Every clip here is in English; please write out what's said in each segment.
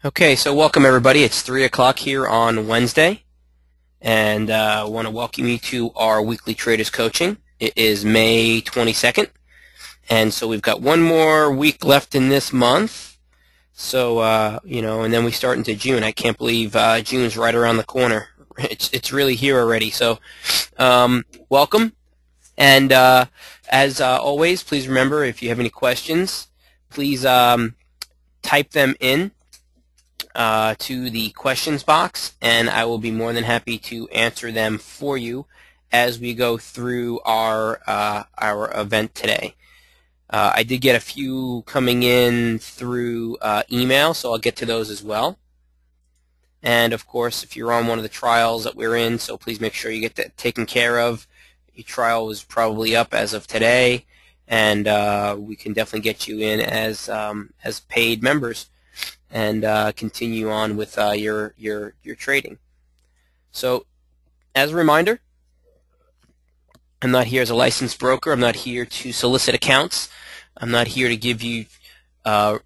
Okay, so welcome everybody. It's 3 o'clock here on Wednesday, and I want to welcome you to our weekly traders coaching. It is May 22nd, and so we've got one more week left in this month. So, and then we start into June. I can't believe June's right around the corner. It's really here already. So, welcome, and as always, please remember if you have any questions, please type them in to the questions box, and I will be more than happy to answer them for you as we go through our event today. I did get a few coming in through email, so I'll get to those as well. And of course, if you're on one of the trials that we're in, so please make sure you get that taken care of. Your trial was probably up as of today, and we can definitely get you in as paid members and continue on with your trading. So, as a reminder, I'm not here as a licensed broker. I'm not here to solicit accounts. I'm not here to give you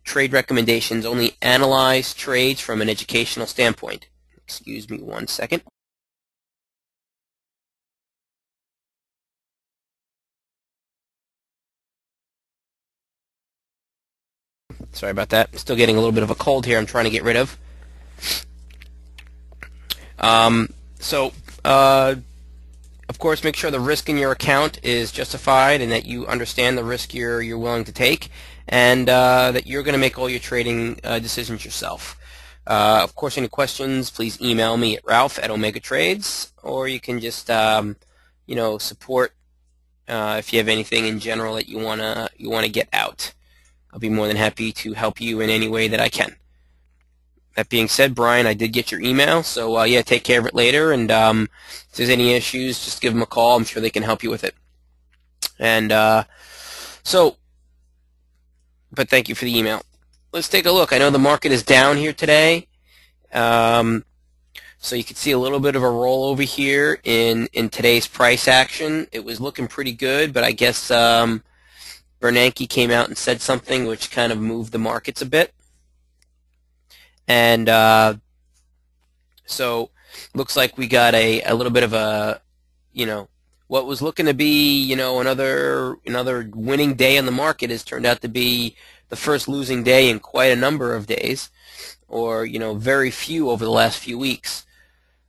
trade recommendations. Only analyze trades from an educational standpoint. Excuse me one second. Sorry about that. Still getting a little bit of a cold here I'm trying to get rid of. Of course, make sure the risk in your account is justified and that you understand the risk you're willing to take, and that you're going to make all your trading decisions yourself. Of course, any questions, please email me at Ralph@Omegatrades, or you can just support if you have anything in general that you wanna get out. I'll be more than happy to help you in any way that I can. That being said, Brian, I did get your email, so yeah, take care of it later, and if there's any issues, just give them a call. I'm sure they can help you with it. And but thank you for the email. Let's take a look. I know the market is down here today, so you can see a little bit of a rollover here in today's price action. It was looking pretty good, but I guess Bernanke came out and said something which kind of moved the markets a bit. And so looks like we got a little bit of a, what was looking to be, another winning day in the market has turned out to be the first losing day in quite a number of days, or, very few over the last few weeks.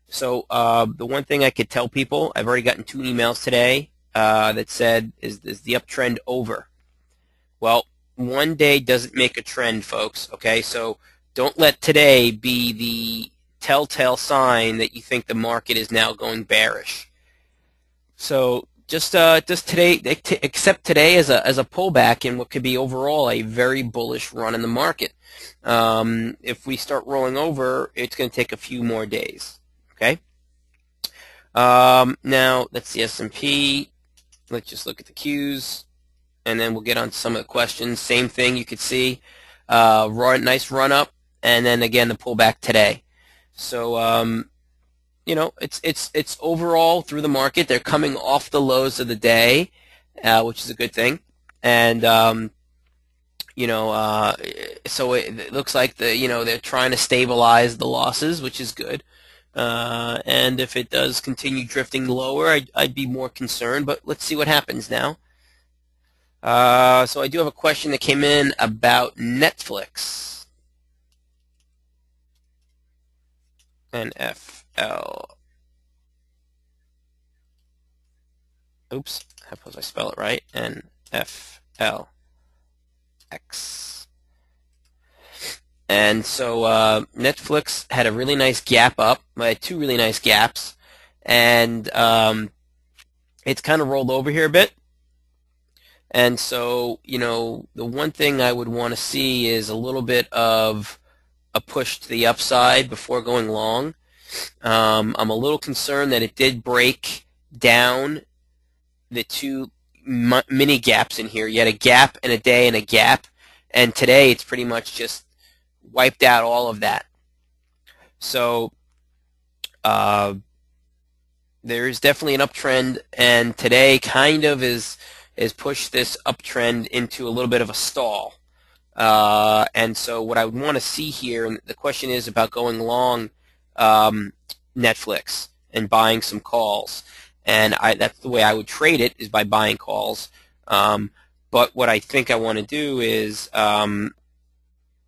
So the one thing I could tell people, I've already gotten 2 emails today that said, is the uptrend over? Well, one day doesn't make a trend, folks, okay? So don't let today be the telltale sign that you think the market is now going bearish. So just today, accept today as a pullback in what could be overall a very bullish run in the market. If we start rolling over, it's going to take a few more days, okay? Now, that's the S&P. Let's just look at the Qs, and then we'll get on to some of the questions. Same thing, you could see, nice run up, and then again the pullback today. So it's overall through the market. They're coming off the lows of the day, which is a good thing, and so it looks like they're trying to stabilize the losses, which is good. And if it does continue drifting lower, I'd be more concerned. But let's see what happens now. So I do have a question that came in about Netflix. NFL. Oops, I suppose I spell it right. NFL. X. And so Netflix had a really nice gap up, 2 really nice gaps, and it's kind of rolled over here a bit. And so, the one thing I would want to see is a little bit of a push to the upside before going long. I'm a little concerned that it did break down the 2 mini gaps in here. You had a gap and a day and a gap, and today it's pretty much just wiped out all of that. So there is definitely an uptrend, and today kind of is pushed this uptrend into a little bit of a stall. And so what I would want to see here, and the question is about going long Netflix and buying some calls. And that's the way I would trade it, is by buying calls. But what I think I want to do is,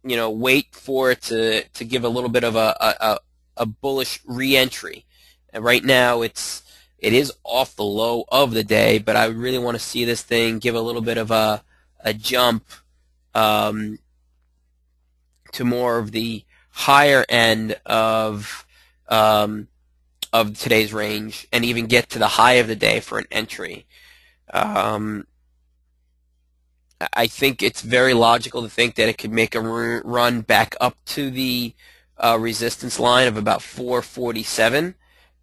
wait for it to give a little bit of a bullish re-entry. And right now it is off the low of the day, but I really want to see this thing give a little bit of a jump to more of the higher end of today's range, and even get to the high of the day for an entry. I think it's very logical to think that it could make a run back up to the resistance line of about 447,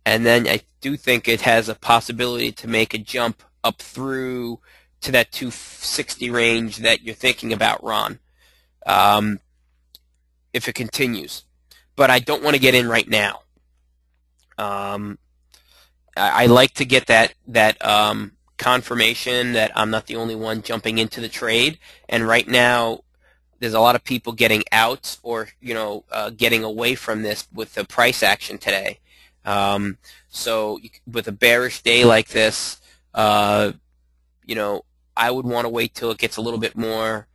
and then I do think it has a possibility to make a jump up through to that 260 range that you're thinking about, Ron, if it continues. But I don't want to get in right now. I like to get that confirmation that I'm not the only one jumping into the trade. And right now, there's a lot of people getting out, or getting away from this with the price action today. So with a bearish day like this, I would want to wait till it gets a little bit more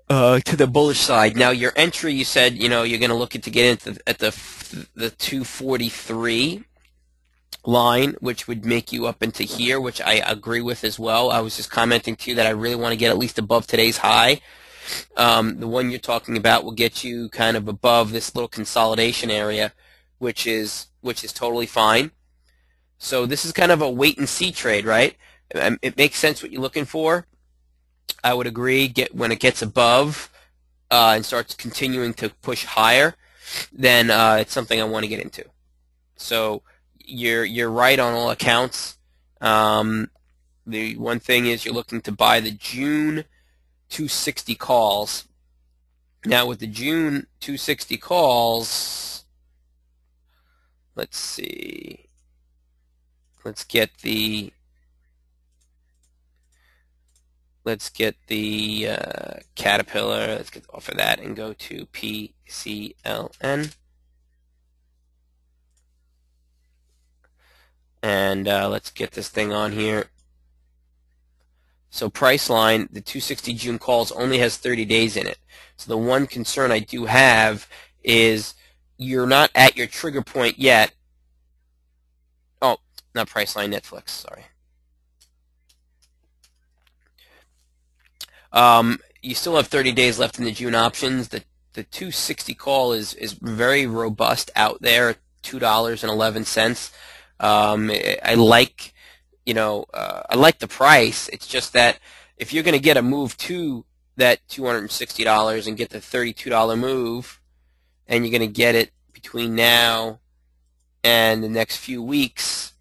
to the bullish side. Now, your entry, you said, you're going to look to get into at the 243 line, which would make you up into here, which I agree with as well. I was just commenting to you that I really want to get at least above today's high. The one you're talking about will get you kind of above this little consolidation area, which is totally fine. So this is kind of a wait and see trade, right? It makes sense what you're looking for. I would agree. When it gets above and starts continuing to push higher, then it's something I want to get into. So you're right on all accounts. The one thing is you're looking to buy the June 260 calls. Now with the June 260 calls, let's see. Let's get the Caterpillar. Let's get off of that and go to PCLN. And let's get this thing on here. So Priceline, the 260 June calls only has 30 days in it. So the one concern I do have is you're not at your trigger point yet. Oh, not Priceline, Netflix, sorry. You still have 30 days left in the June options. The 260 call is very robust out there, $2.11. I like, I like the price. It's just that if you're going to get a move to that $260 and get the $32 move, and you're going to get it between now and the next few weeks,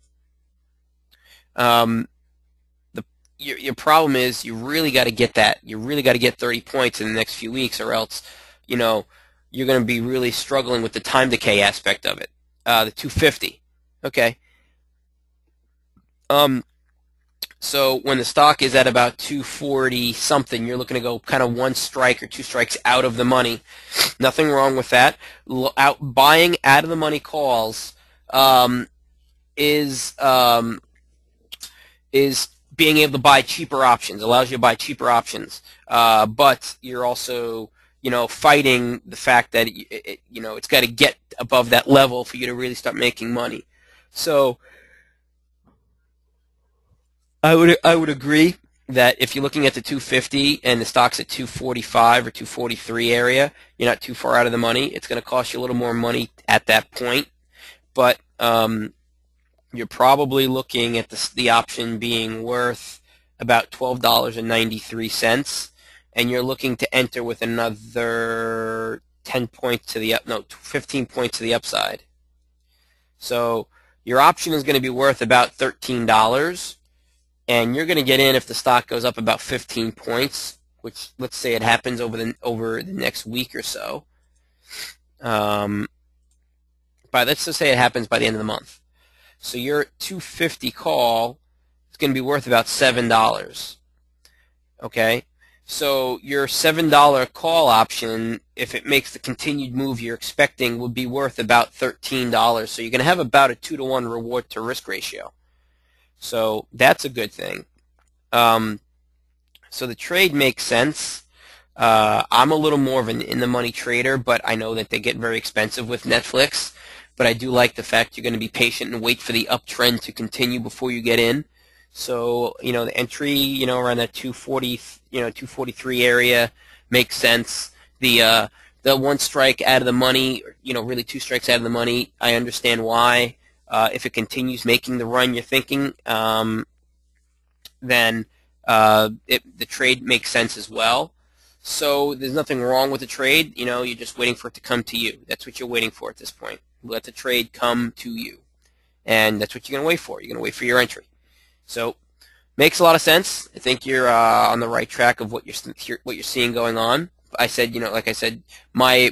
your problem is you really got to get that. You really got to get 30 points in the next few weeks, or else, you're going to be really struggling with the time decay aspect of it. The 250. Okay. So when the stock is at about 240 something, you're looking to go kind of one strike or two strikes out of the money. Nothing wrong with that. Buying out of the money calls is being able to buy cheaper options. Allows you to buy cheaper options, but you're also fighting the fact that it's got to get above that level for you to really start making money. So I would agree that if you're looking at the 250 and the stock's at 245 or 243 area, you're not too far out of the money. It's going to cost you a little more money at that point, but you're probably looking at the option being worth about $12.93, and you're looking to enter with another 10 points to the 15 points to the upside. So your option is going to be worth about $13. And you're going to get in if the stock goes up about 15 points, which let's say it happens over the next week or so. Let's just say it happens by the end of the month. So your 250 call is going to be worth about $7. Okay, so your $7 call option, if it makes the continued move you're expecting, would be worth about $13. So you're going to have about a 2-to-1 reward to risk ratio. So that's a good thing. So the trade makes sense. I'm a little more of an in-the-money trader, but I know that they get very expensive with Netflix. But I do like the fact you're going to be patient and wait for the uptrend to continue before you get in. So, the entry, around that 240, 243 area makes sense. The one strike out of the money, really two strikes out of the money, I understand why. If it continues making the run you're thinking, then the trade makes sense as well. So there's nothing wrong with the trade. You're just waiting for it to come to you. That's what you're waiting for at this point. Let the trade come to you. And that's what you're going to wait for. You're going to wait for your entry. So makes a lot of sense. I think you're on the right track of what you're seeing going on. I said, like I said, my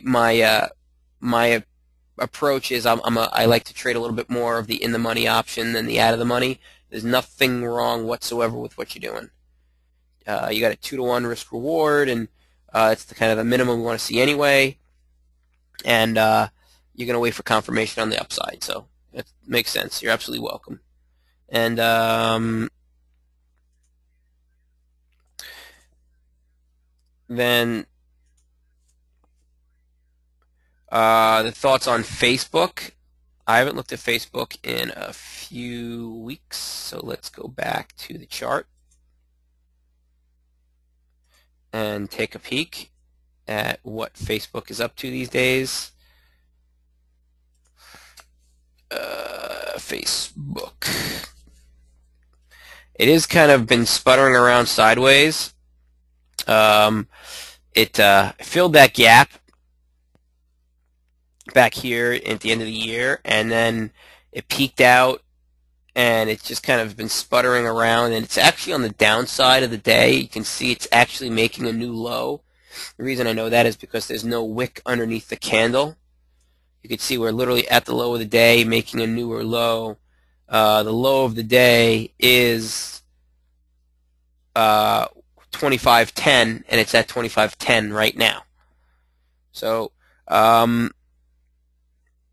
approach is I like to trade a little bit more of the in the money option than the out of the money. There's nothing wrong whatsoever with what you're doing. You got a 2-to-1 risk reward, and it's the kind of the minimum we want to see anyway. And you're going to wait for confirmation on the upside. So that makes sense. You're absolutely welcome. And then the thoughts on Facebook. I haven't looked at Facebook in a few weeks, so let's go back to the chart and take a peek at what Facebook is up to these days. Facebook. It has kind of been sputtering around sideways. It filled that gap back here at the end of the year, and then it peaked out, and it's just kind of been sputtering around, and it's actually on the downside of the day. You can see it's actually making a new low. The reason I know that is because there's no wick underneath the candle. You can see we're literally at the low of the day, making a newer low. The low of the day is 25.10, and it's at 25.10 right now. So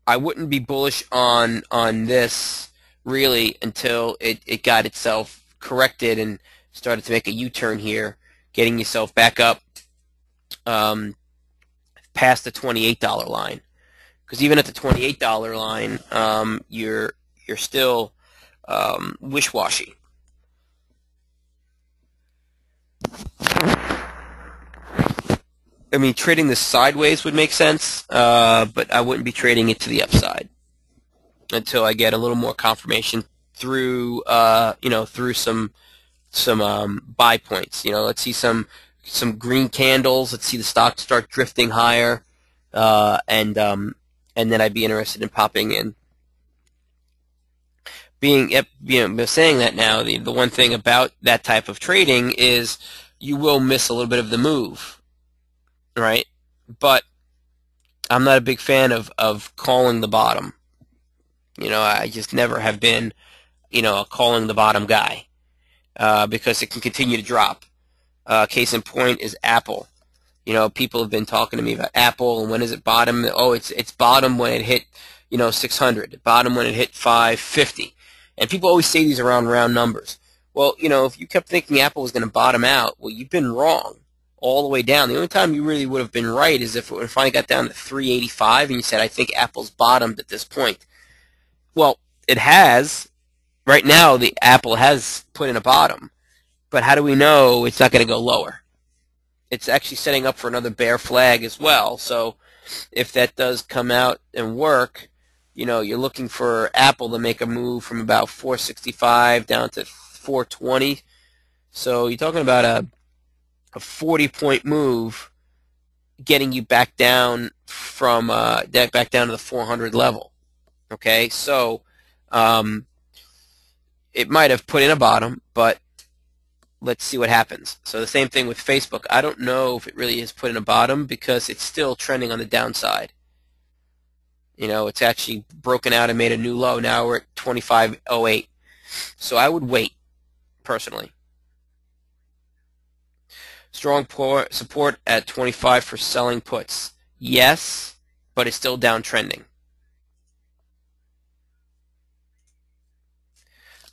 I wouldn't be bullish on this really until it got itself corrected and started to make a U-turn here, getting yourself back up past the $28 line. Because even at the $28 line, you're still wish-washy. I mean, trading this sideways would make sense, but I wouldn't be trading it to the upside until I get a little more confirmation through, through some buy points. Let's see some green candles. Let's see the stock start drifting higher, and then I'd be interested in popping in. Saying that now, the one thing about that type of trading is you will miss a little bit of the move, right? But I'm not a big fan of calling the bottom. I just never have been, a calling the bottom guy, because it can continue to drop. Case in point is Apple. People have been talking to me about Apple and when is it bottom? Oh, it's bottom when it hit, 600. Bottom when it hit 550. And people always say these around round numbers. Well, if you kept thinking Apple was going to bottom out, well, you've been wrong all the way down. The only time you really would have been right is if it finally got down to 385 and you said, I think Apple's bottomed at this point. Well, it has. Right now, the Apple has put in a bottom. But how do we know it's not going to go lower? It's actually setting up for another bear flag as well. So if that does come out and work, you're looking for Apple to make a move from about 465 down to 420. So you're talking about a 40-point move getting you back down from back down to the 400 level. Okay, so it might have put in a bottom, but let's see what happens. So the same thing with Facebook. I don't know if it really has put in a bottom because it's still trending on the downside. It's actually broken out and made a new low. Now we're at 25.08. So I would wait, personally. Strong support at 25 for selling puts. Yes, but it's still downtrending.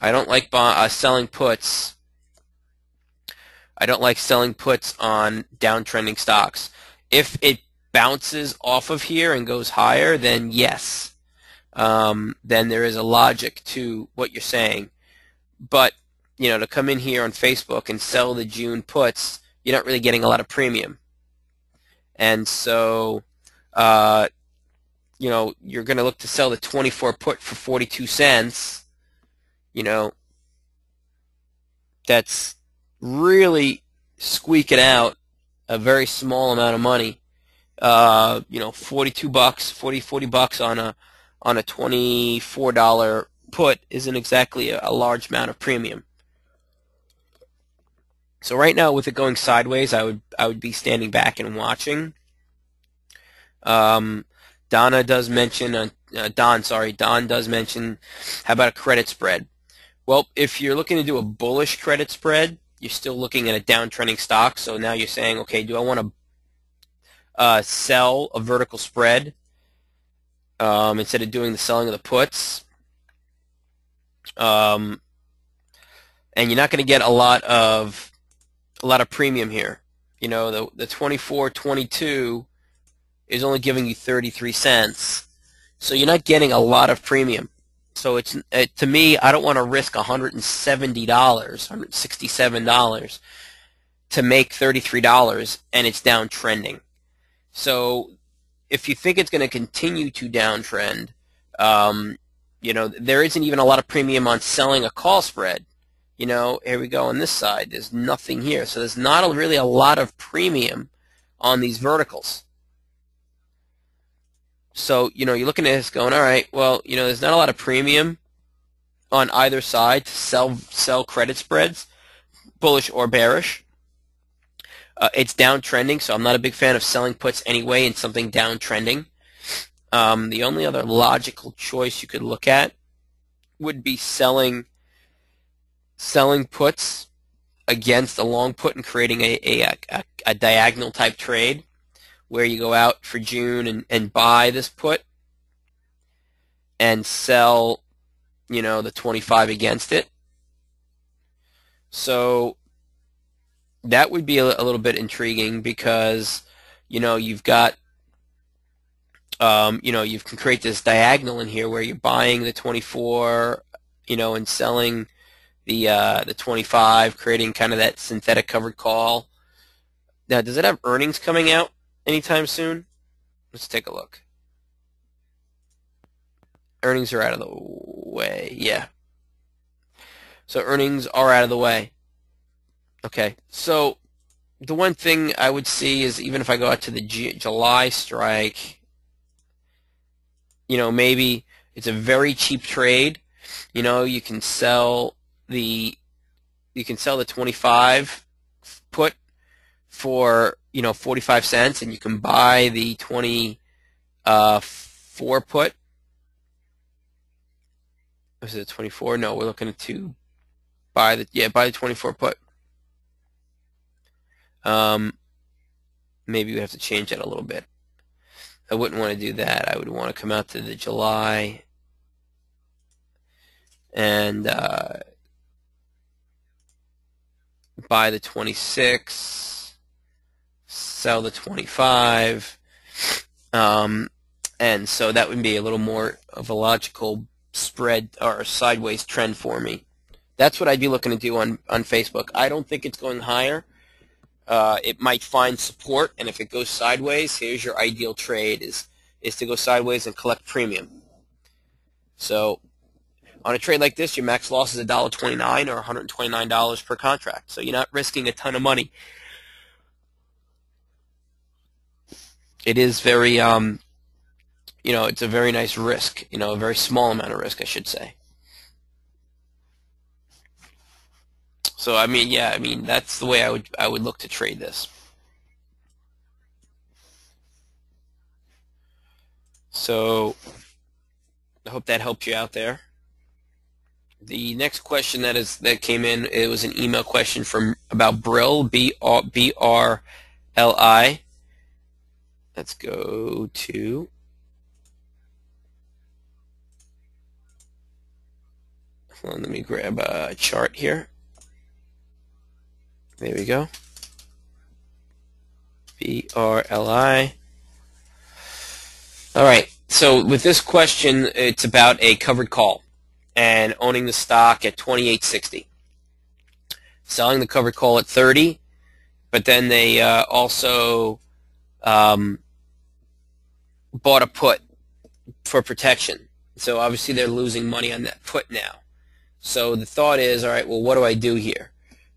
I don't like selling puts. I don't like selling puts on downtrending stocks. If it bounces off of here and goes higher, then yes. Then there is a logic to what you're saying. But, to come in here on Facebook and sell the June puts, you're not really getting a lot of premium. And so, you're going to look to sell the 24 put for 42 cents. That's really squeaking out a very small amount of money. 42 bucks, 40 bucks on a $24 put isn't exactly a large amount of premium. So right now, with it going sideways, I would be standing back and watching. Don does mention, Don does mention, how about a credit spread? Well, if you're looking to do a bullish credit spread, you're still looking at a downtrending stock. So now you're saying, okay, do I want to sell a vertical spread instead of doing the selling of the puts? And you're not going to get a lot of premium here. The 24.22 is only giving you 33 cents, so you're not getting a lot of premium. So to me, I don't want to risk $170, $167 to make $33, and it's downtrending. So if you think it's going to continue to downtrend, there isn't even a lot of premium on selling a call spread. Here we go on this side. There's nothing here. So there's not really a lot of premium on these verticals. So, you're looking at this going, all right, well, there's not a lot of premium on either side to sell credit spreads, bullish or bearish. It's downtrending, so I'm not a big fan of selling puts anyway in something downtrending. The only other logical choice you could look at would be selling puts against a long put and creating a diagonal type trade where you go out for June and buy this put and sell, the 25 against it. So that would be a little bit intriguing because, you've got, you can create this diagonal in here where you're buying the 24, and selling the 25, creating kind of that synthetic covered call. Now, does it have earnings coming out anytime soon? Let's take a look. Earnings are out of the way. Yeah. So earnings are out of the way. Okay. So the one thing I would see is even if I go out to the July strike, maybe it's a very cheap trade. You can sell the 25 put for 45 cents, and you can buy the 24 put. Was it 24? No, we're looking to buy the 24 put. Maybe we have to change that a little bit. I wouldn't want to do that. I would want to come out to the July and buy the 26, sell the 25, and so that would be a little more of a logical spread or sideways trend for me. That's what I'd be looking to do on Facebook. I don't think it's going higher. It might find support, and if it goes sideways, here's your ideal trade is to go sideways and collect premium. So on a trade like this, your max loss is $1.29 or $129 per contract. So you're not risking a ton of money. It is very, it's a very nice risk, a very small amount of risk, I should say. So that's the way I would look to trade this. So I hope that helped you out there. The next question that came in, it was an email question from about Brill, B-R-L-I. Let's go to hold on, let me grab a chart here. There we go. B-R-L-I. All right. So with this question, it's about a covered call and owning the stock at 28.60, selling the covered call at 30, but then they also bought a put for protection. So obviously they're losing money on that put now. So the thought is, all right, well, what do I do here?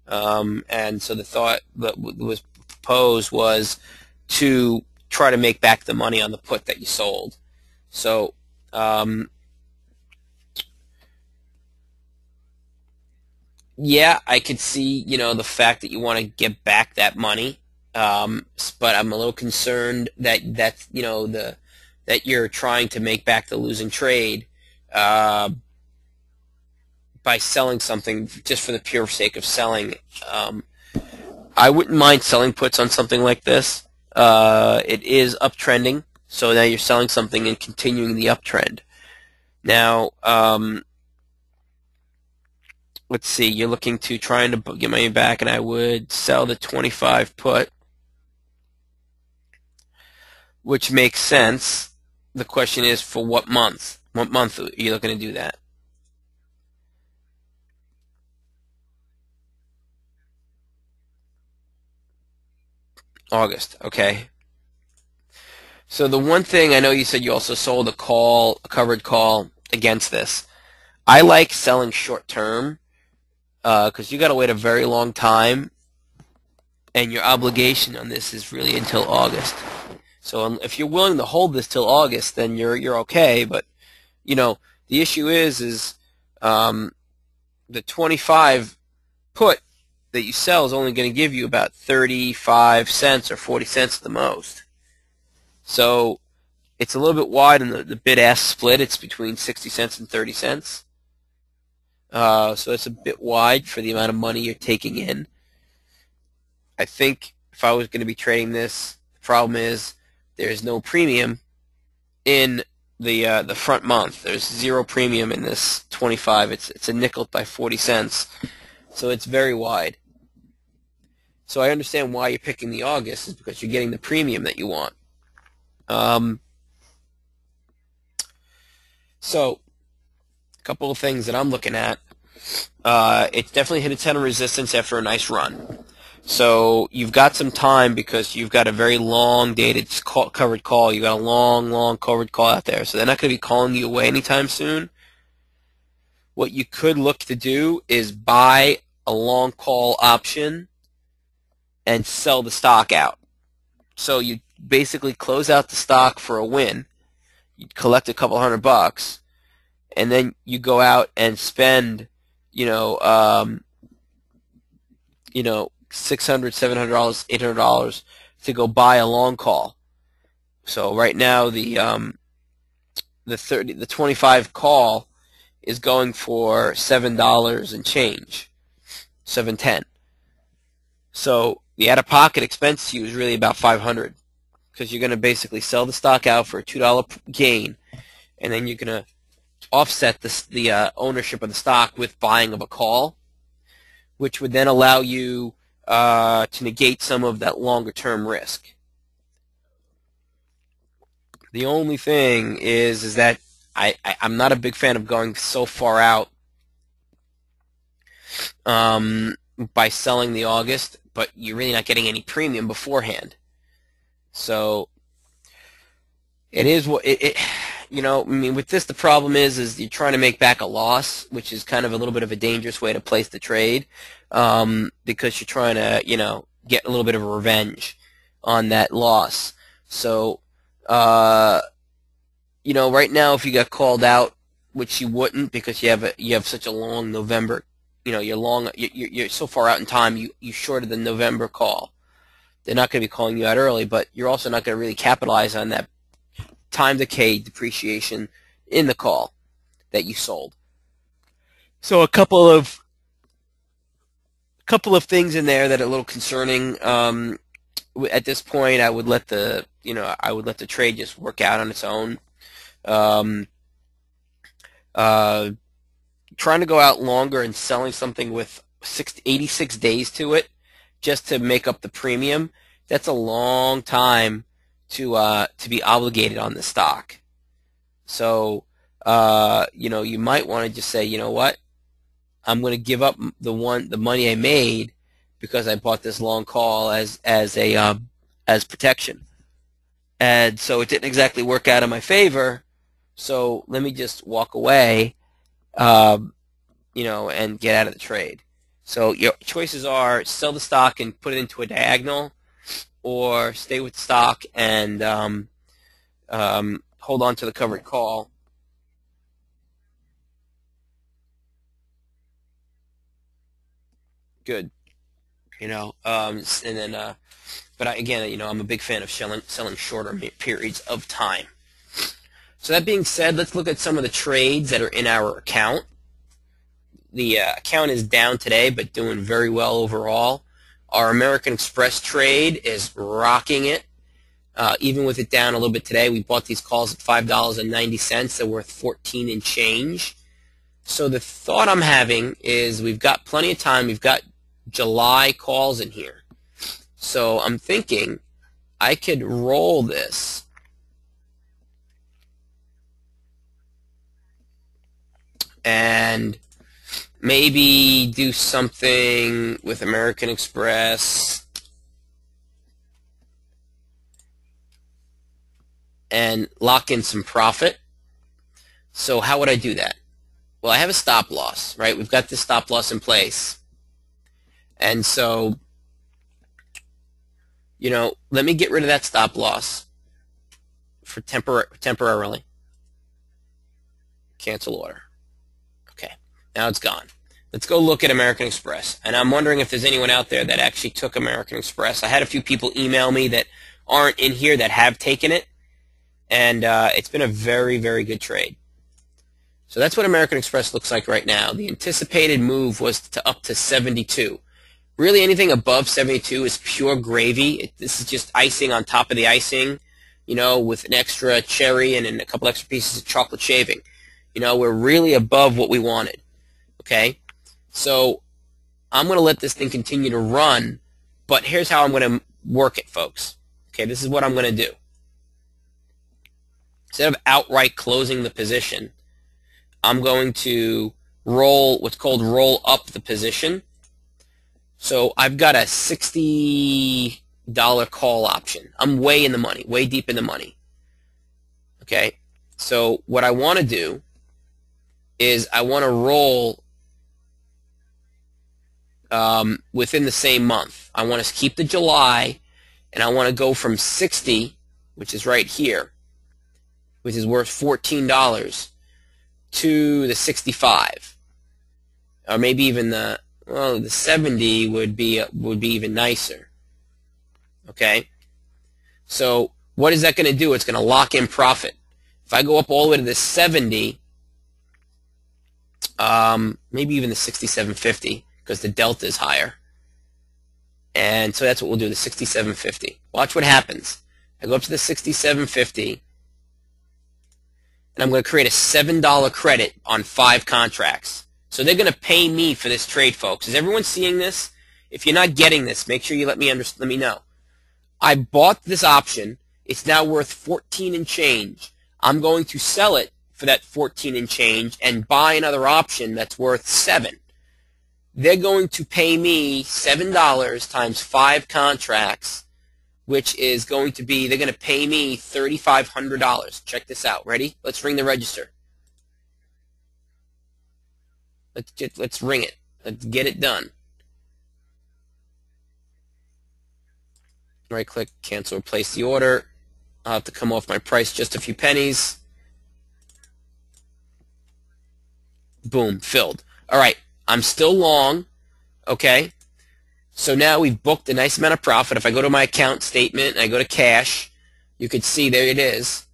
And so the thought that was proposed was to try to make back the money on the put that you sold. So yeah, I could see, the fact that you want to get back that money, but I'm a little concerned that you're trying to make back the losing trade by selling something just for the pure sake of selling. I wouldn't mind selling puts on something like this. It is uptrending, so now you're selling something and continuing the uptrend. Now, let's see, you're looking to trying to get money back, and I would sell the 25 put, which makes sense. The question is, for what month? What month are you looking to do that? August, okay. So the one thing, I know you said you also sold a covered call against this. I like selling short term because you got to wait a very long time, and your obligation on this is really until August. So if you're willing to hold this till August, then you're okay. But the issue is the 25 put that you sell is only going to give you about 35 cents or 40 cents at the most. So it's a little bit wide in the bid-ask split. It's between 60 cents and 30 cents. So it's a bit wide for the amount of money you're taking in. I think if I was going to be trading this, the problem is there's no premium in the front month. There's zero premium in this 25. It's a nickel by 40 cents. So it's very wide. So I understand why you're picking the August, is because you're getting the premium that you want. So a couple of things that I'm looking at. It's definitely hit its head on resistance after a nice run. So you've got some time because you've got a very long dated covered call. You've got a long covered call out there. So they're not going to be calling you away anytime soon. What you could look to do is buy a long call option and sell the stock out. So you basically close out the stock for a win. You collect a couple $100, and then you go out and spend, $600, $700, $800 to go buy a long call. So right now the 25 call is going for $7 and change, $7.10. So the out-of-pocket expense to you is really about $500, because you're going to basically sell the stock out for a $2 gain, and then you're going to offset the ownership of the stock with buying of a call, which would then allow you to negate some of that longer-term risk. The only thing is that I'm not a big fan of going so far out by selling the August, but you're really not getting any premium beforehand. So it is what with this, the problem is you're trying to make back a loss, which is kind of a little bit of a dangerous way to place the trade, because you're trying to, get a little bit of a revenge on that loss. So, right now, if you got called out, which you wouldn't, because you have such a long November, you're so far out in time, you shorted the November call. They're not going to be calling you out early, but you're also not going to really capitalize on that time decay depreciation in the call that you sold. So a couple of things in there that are a little concerning. At this point, I would let the trade just work out on its own. Um, uh, Trying to go out longer and selling something with 86 days to it just to make up the premium, that's a long time to be obligated on the stock. So you might want to just say, you know what, I'm going to give up the money I made because I bought this long call as protection. And so it didn't exactly work out in my favor. So let me just walk away, and get out of the trade. So your choices are sell the stock and put it into a diagonal, or stay with the stock and hold on to the covered call. Good. And then, but again, I'm a big fan of selling shorter periods of time. So that being said, let's look at some of the trades that are in our account. The account is down today, but doing very well overall. Our American Express trade is rocking it. Even with it down a little bit today, we bought these calls at $5.90. They're worth 14 and change. So the thought I'm having is we've got plenty of time. We've got July calls in here. So I'm thinking I could roll this and maybe do something with American Express and lock in some profit. So how would I do that? Well, I have a stop loss, right? We've got this stop loss in place. And so, let me get rid of that stop loss for temporarily. Cancel order. Okay, now it's gone. Let's go look at American Express. And I'm wondering if there's anyone out there that actually took American Express. I had a few people email me that aren't in here that have taken it. And it's been a very, very good trade. So that's what American Express looks like right now. The anticipated move was to up to 72. Really, anything above 72 is pure gravy. This is just icing on top of the icing, with an extra cherry and a couple extra pieces of chocolate shaving. We're really above what we wanted. Okay? So I'm going to let this thing continue to run, but here's how I'm going to work it, folks. Okay, this is what I'm going to do. Instead of outright closing the position, I'm going to roll what's called roll up the position. So I've got a $60 call option. I'm way in the money, way deep in the money. Okay, so what I want to do is I want to roll within the same month. I want to keep the July, and I want to go from 60, which is right here, which is worth $14, to the 65, or maybe even the 70 would be even nicer. Okay, so what is that going to do? It's going to lock in profit. If I go up all the way to the 70, maybe even the 67.50, because the delta is higher. And so that's what we'll do, the 67.50. Watch what happens. I go up to the 67.50, and I'm going to create a $7 credit on 5 contracts. So they're going to pay me for this trade, folks. Is everyone seeing this? If you're not getting this, make sure you let me know. I bought this option. It's now worth 14 and change. I'm going to sell it for that 14 and change and buy another option that's worth 7. They're going to pay me $7 times 5 contracts, which is going to be, they're going to pay me $3,500. Check this out. Ready? Let's ring the register. Let's ring it. Let's get it done. Right click, cancel, replace the order. I'll have to come off my price just a few pennies. Boom, filled. All right, I'm still long, okay? So now we've booked a nice amount of profit. If I go to my account statement and I go to cash, you can see there it is.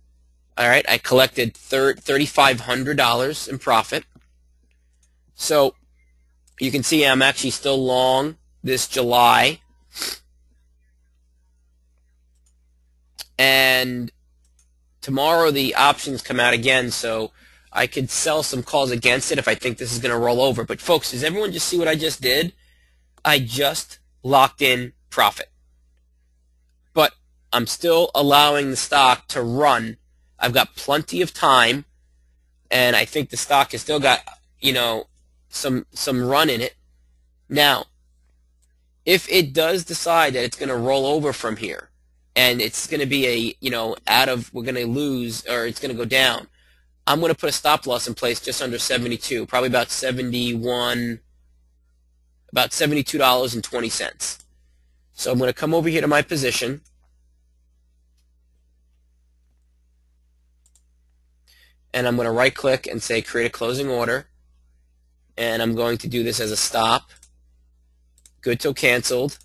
All right, I collected $3,500 in profit. So you can see I'm actually still long this July. And tomorrow the options come out again, so I could sell some calls against it if I think this is going to roll over. But folks, does everyone just see what I just did? I just locked in profit. But I'm still allowing the stock to run. I've got plenty of time, and I think the stock has still got, some run in it. Now, if it does decide that it's going to roll over from here, and it's going to be we're going to lose, or it's going to go down, I'm going to put a stop loss in place just under 72, probably about $72.20. So I'm going to come over here to my position, and I'm going to right click and say create a closing order, and I'm going to do this as a stop, good till canceled,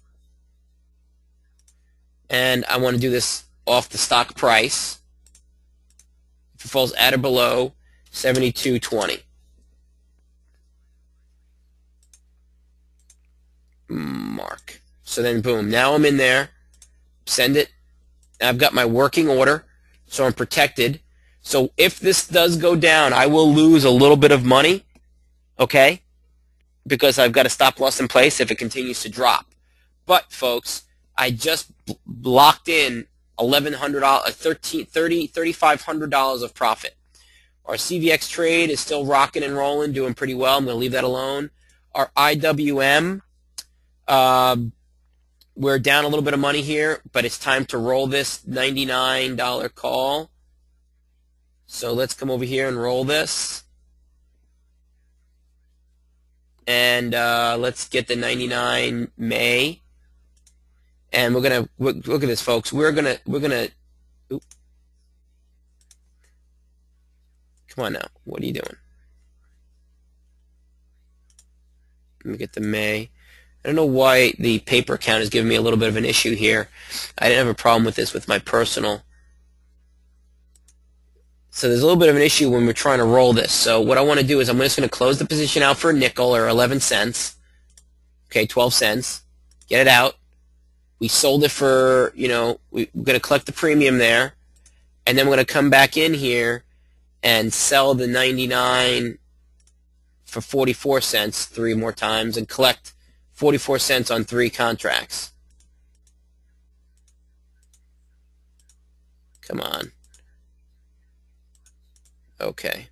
and I want to do this off the stock price. If it falls at or below 72.20. Mark. So then boom, now I'm in there, send it. I've got my working order, so I'm protected. So if this does go down, I will lose a little bit of money, okay? Because I've got a stop loss in place if it continues to drop. But folks, I just locked in $3,500 of profit. Our CVX trade is still rocking and rolling, doing pretty well. I'm going to leave that alone. Our IWM, we're down a little bit of money here, but it's time to roll this $99 call. So let's come over here and roll this. And let's get the 99 May. And we're gonna look at this, folks. We're gonna. Oop. Come on now. What are you doing? Let me get the May. I don't know why the paper account is giving me a little bit of an issue here. I didn't have a problem with this with my personal. So there's a little bit of an issue when we're trying to roll this. So what I want to do is I'm just going to close the position out for a nickel or 11 cents. Okay, 12 cents. Get it out. We sold it for, we're going to collect the premium there. And then we're going to come back in here and sell the 99 for 44 cents 3 more times and collect 44 cents on 3 contracts. Come on. Okay.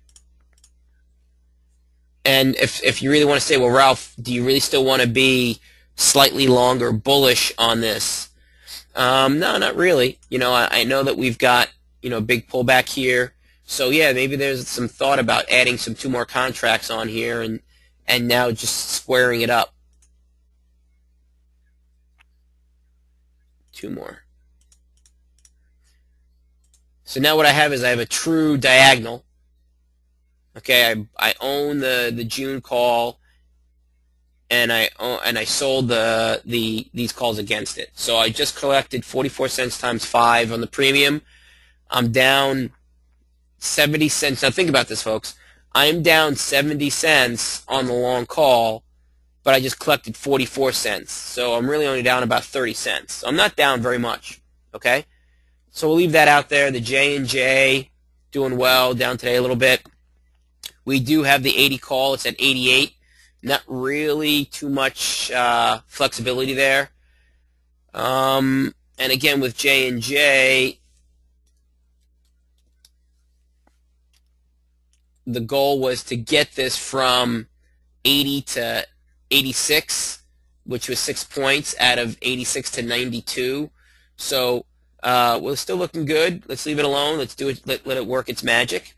And if you really want to say, well, Ralph, do you really still want to be slightly longer bullish on this? No, not really. I know that we've got, a big pullback here. So yeah, maybe there's some thought about adding 2 more contracts on here and now just squaring it up. 2 more. So now what I have is I have a true diagonal. Okay, I own the June call, and I sold these calls against it. So I just collected 44 cents times 5 on the premium. I'm down 70 cents. Now think about this, folks. I'm down 70 cents on the long call, but I just collected 44 cents. So I'm really only down about 30 cents. So I'm not down very much. Okay, so we'll leave that out there. The J&J doing well, down today a little bit. We do have the 80 call. It's at 88. Not really too much flexibility there. And again, with J&J, the goal was to get this from 80 to 86, which was 6 points out of 86 to 92. So we're still looking good. Let's leave it alone. Let's do it. Let it work its magic.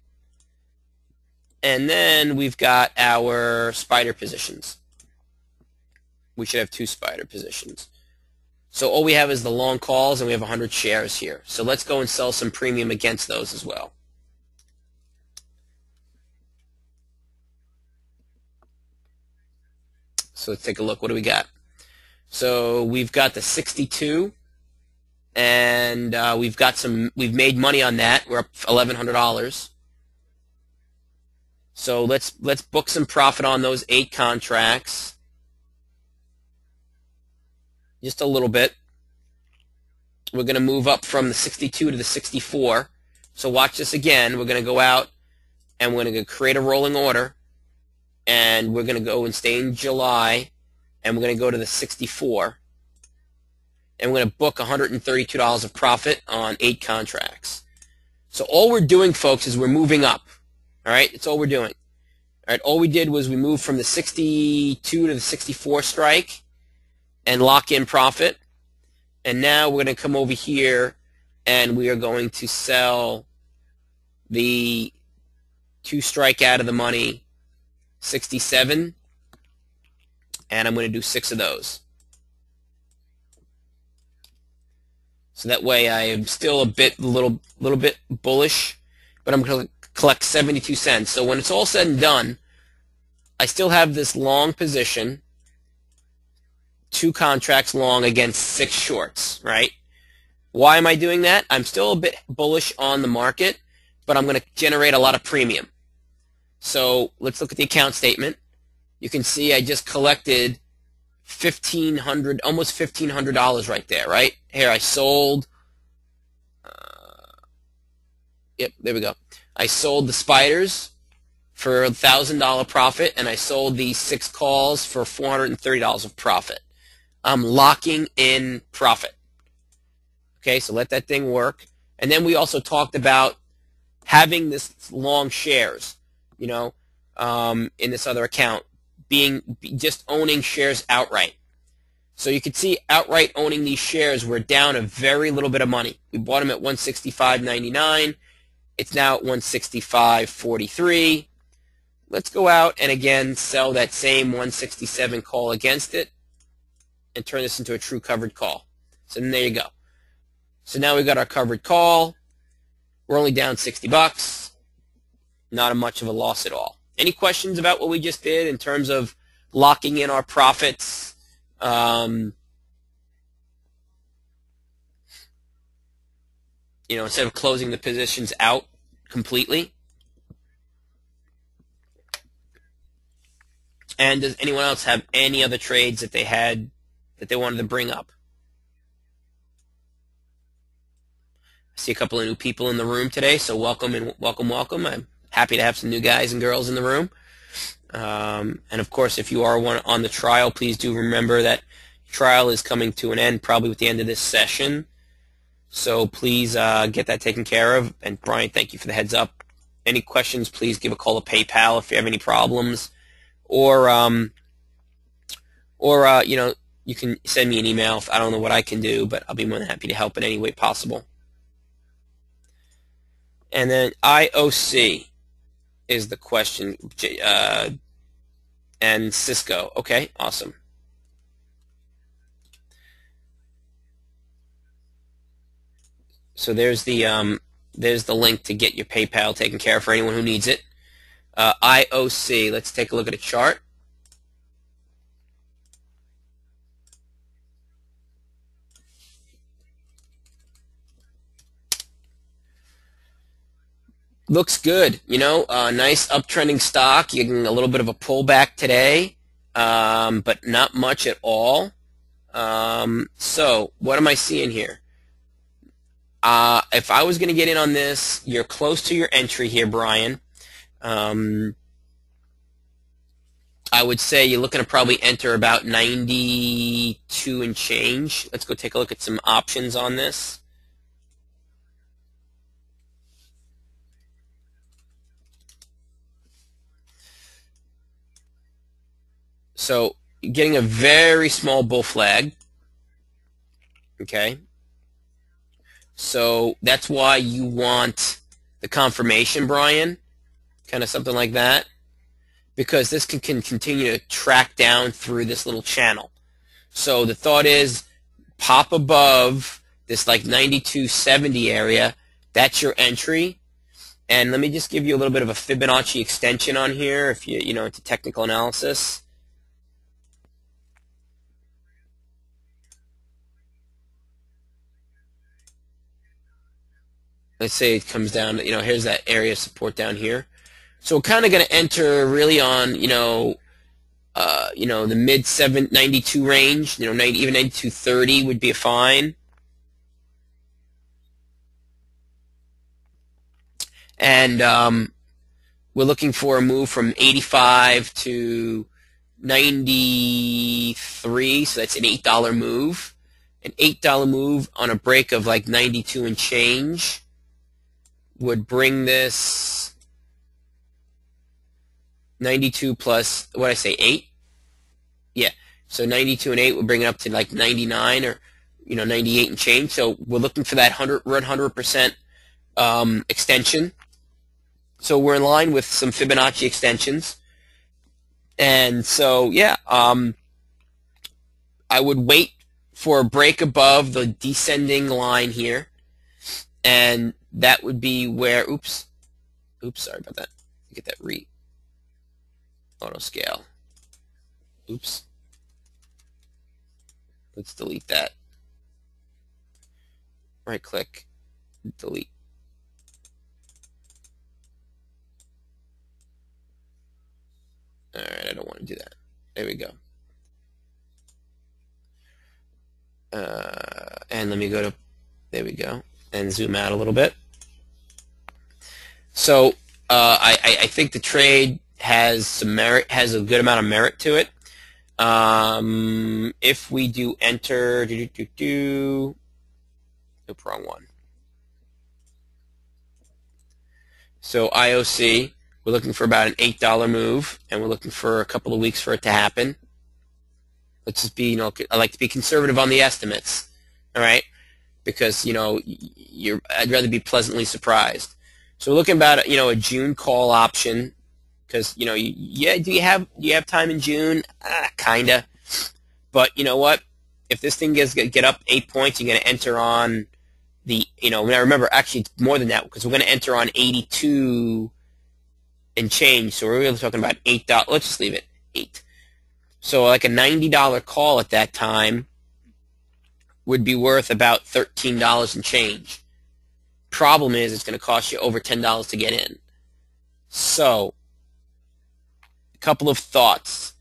And then we've got our spider positions. We should have 2 spider positions. So all we have is the long calls, and we have 100 shares here. So let's go and sell some premium against those as well. So let's take a look. What do we got? So we've got the 62, and we've made money on that. We're up $1,100. So let's book some profit on those 8 contracts. Just a little bit. We're going to move up from the 62 to the 64. So watch this again. We're going to go out and we're going to create a rolling order. And we're going to go and stay in July. And we're going to go to the 64. And we're going to book $132 of profit on 8 contracts. So all we're doing, folks, is we're moving up. All right? That's all we're doing. All right? All we did was we moved from the 62 to the 64 strike and lock in profit. And now we're going to come over here and we are going to sell the 2 strike out of the money 67. And I'm going to do 6 of those. So that way I am still a little bit bullish, but I'm going to collect 72 cents. So when it's all said and done, I still have this long position, 2 contracts long against 6 shorts, right? Why am I doing that? I'm still a bit bullish on the market, but I'm going to generate a lot of premium. So let's look at the account statement. You can see I just collected $1,500, almost $1,500 right there, right? Here I sold, yep, there we go. I sold the spiders for $1,000 profit, and I sold these 6 calls for $430 of profit. I'm locking in profit. Okay, so let that thing work. And then we also talked about having this long shares, you know, in this other account, just owning shares outright. So you can see outright owning these shares, we're down a very little bit of money. We bought them at $165.99. It's now at $165.43. Let's go out and again sell that same 167 call against it and turn this into a true covered call. So then there you go. So now we've got our covered call. We're only down 60 bucks. Not much of a loss at all. Any questions about what we just did in terms of locking in our profits? You know, instead of closing the positions out completely. And does anyone else have any other trades that they had that they wanted to bring up? I see a couple of new people in the room today, so welcome and welcome. I'm happy to have some new guys and girls in the room. And of course, if you are on the trial, please do remember that trial is coming to an end probably with the end of this session. So please get that taken care of. And Brian, thank you for the heads up. Any questions, please give a call to PayPal if you have any problems. Or you know, you can send me an email if I don't know what I can do, but I'll be more than happy to help in any way possible. And then IOC is the question, and Cisco. Okay, awesome. So there's the link to get your PayPal taken care of for anyone who needs it. IOC. Let's take a look at a chart. Looks good, you know, nice uptrending stock. You're getting a little bit of a pullback today, but not much at all. So what am I seeing here? If I was going to get in on this, you're close to your entry here, Brian. I would say you're looking to probably enter about 92 and change. Let's go take a look at some options on this. So you're getting a very small bull flag. Okay. So that's why you want the confirmation, Brian. Kind of something like that. Because this can continue to track down through this little channel. So the thought is pop above this like 92.70 area. That's your entry. And let me just give you a little bit of a Fibonacci extension on here if you know into technical analysis. Let's say it comes down, you know, here's that area of support down here. So we're kind of going to enter really on, the mid 792 range. 90, even 92.30 would be fine. And we're looking for a move from 85 to 93, so that's an $8 move. An $8 move on a break of like 92 and change would bring this 92 plus, what did I say, 8? Yeah, so 92 and 8 would bring it up to like 99 or 98 and change. So we're looking for that 100% extension. So we're in line with some Fibonacci extensions. And so, yeah, I would wait for a break above the descending line here. And that would be where, oops, sorry about that. Get that auto scale. Oops. Let's delete that. Right click, delete. Alright, I don't want to do that. There we go. And let me go to, there we go, and zoom out a little bit. So I think the trade has some merit, has a good amount of merit to it. If we do enter, nope, wrong one. So IOC, we're looking for about an $8 move, and we're looking for a couple of weeks for it to happen. Let's just be, I like to be conservative on the estimates, all right? Because, I'd rather be pleasantly surprised. So we're looking about, a June call option, because, do you have time in June? Kinda. But you know what? If this thing get up 8 points, you're going to enter on the, now remember, actually it's more than that, because we're going to enter on 82 and change. So we're really talking about $8. Let's just leave it 8. So like a $90 call at that time would be worth about $13 and change. Problem is, it's going to cost you over $10 to get in. So a couple of thoughts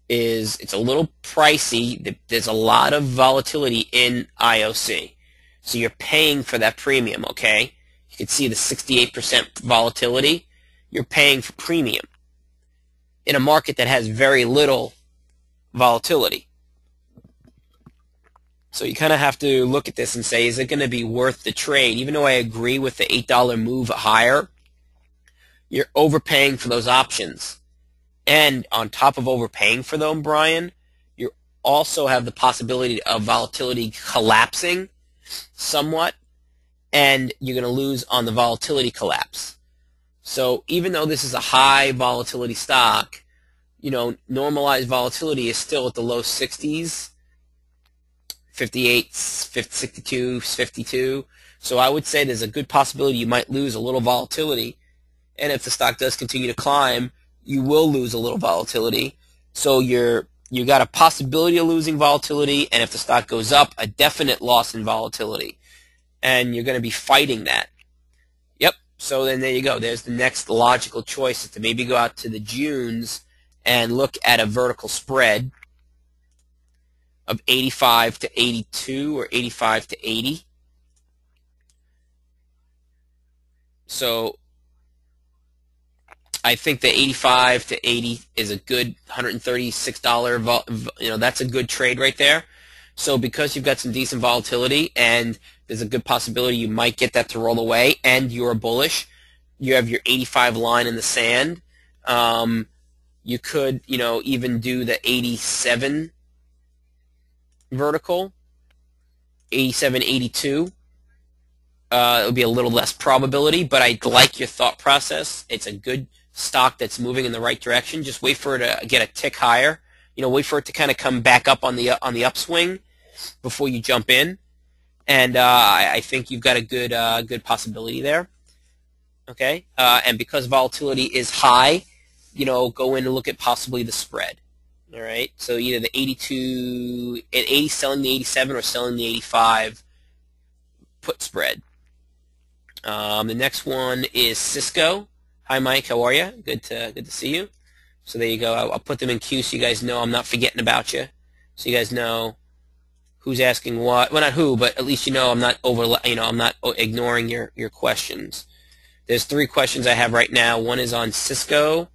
is it's a little pricey. There's a lot of volatility in IOC. So you're paying for that premium, okay? You can see the 68% volatility. You're paying for premium in a market that has very little volatility. So you kind of have to look at this and say, is it going to be worth the trade? Even though I agree with the $8 move higher, you're overpaying for those options. And on top of overpaying for them, Brian, you also have the possibility of volatility collapsing somewhat, and you're going to lose on the volatility collapse. So even though this is a high volatility stock, normalized volatility is still at the low 60s, 58, 62, 52. So I would say there's a good possibility you might lose a little volatility. And if the stock does continue to climb, you will lose a little volatility. So you got a possibility of losing volatility, and if the stock goes up, a definite loss in volatility. And you're going to be fighting that. Yep. So then there you go. There's the next logical choice, is to maybe go out to the Junes and look at a vertical spread of 85 to 82 or 85 to 80. So I think the 85 to 80 is a good $136, that's a good trade right there. So because you've got some decent volatility and there's a good possibility you might get that to roll away and you're bullish, you have your 85 line in the sand, you could, even do the 87 vertical, 87, 82. It would be a little less probability, but I like your thought process. It's a good stock that's moving in the right direction. Just wait for it to get a tick higher. Wait for it to kind of come back up on the upswing before you jump in. And I think you've got a good possibility there. Okay, and because volatility is high, go in and look at possibly the spread. All right, so either the 82 and 80 selling the 87 or selling the 85 put spread. The next one is Cisco. Hi, Mike. How are you? Good to see you. So there you go. I'll put them in queue so you guys know I'm not forgetting about you. So you guys know who's asking what. Well, not who, but at least you know I'm not I'm not ignoring your questions. There's 3 questions I have right now. One is on Cisco.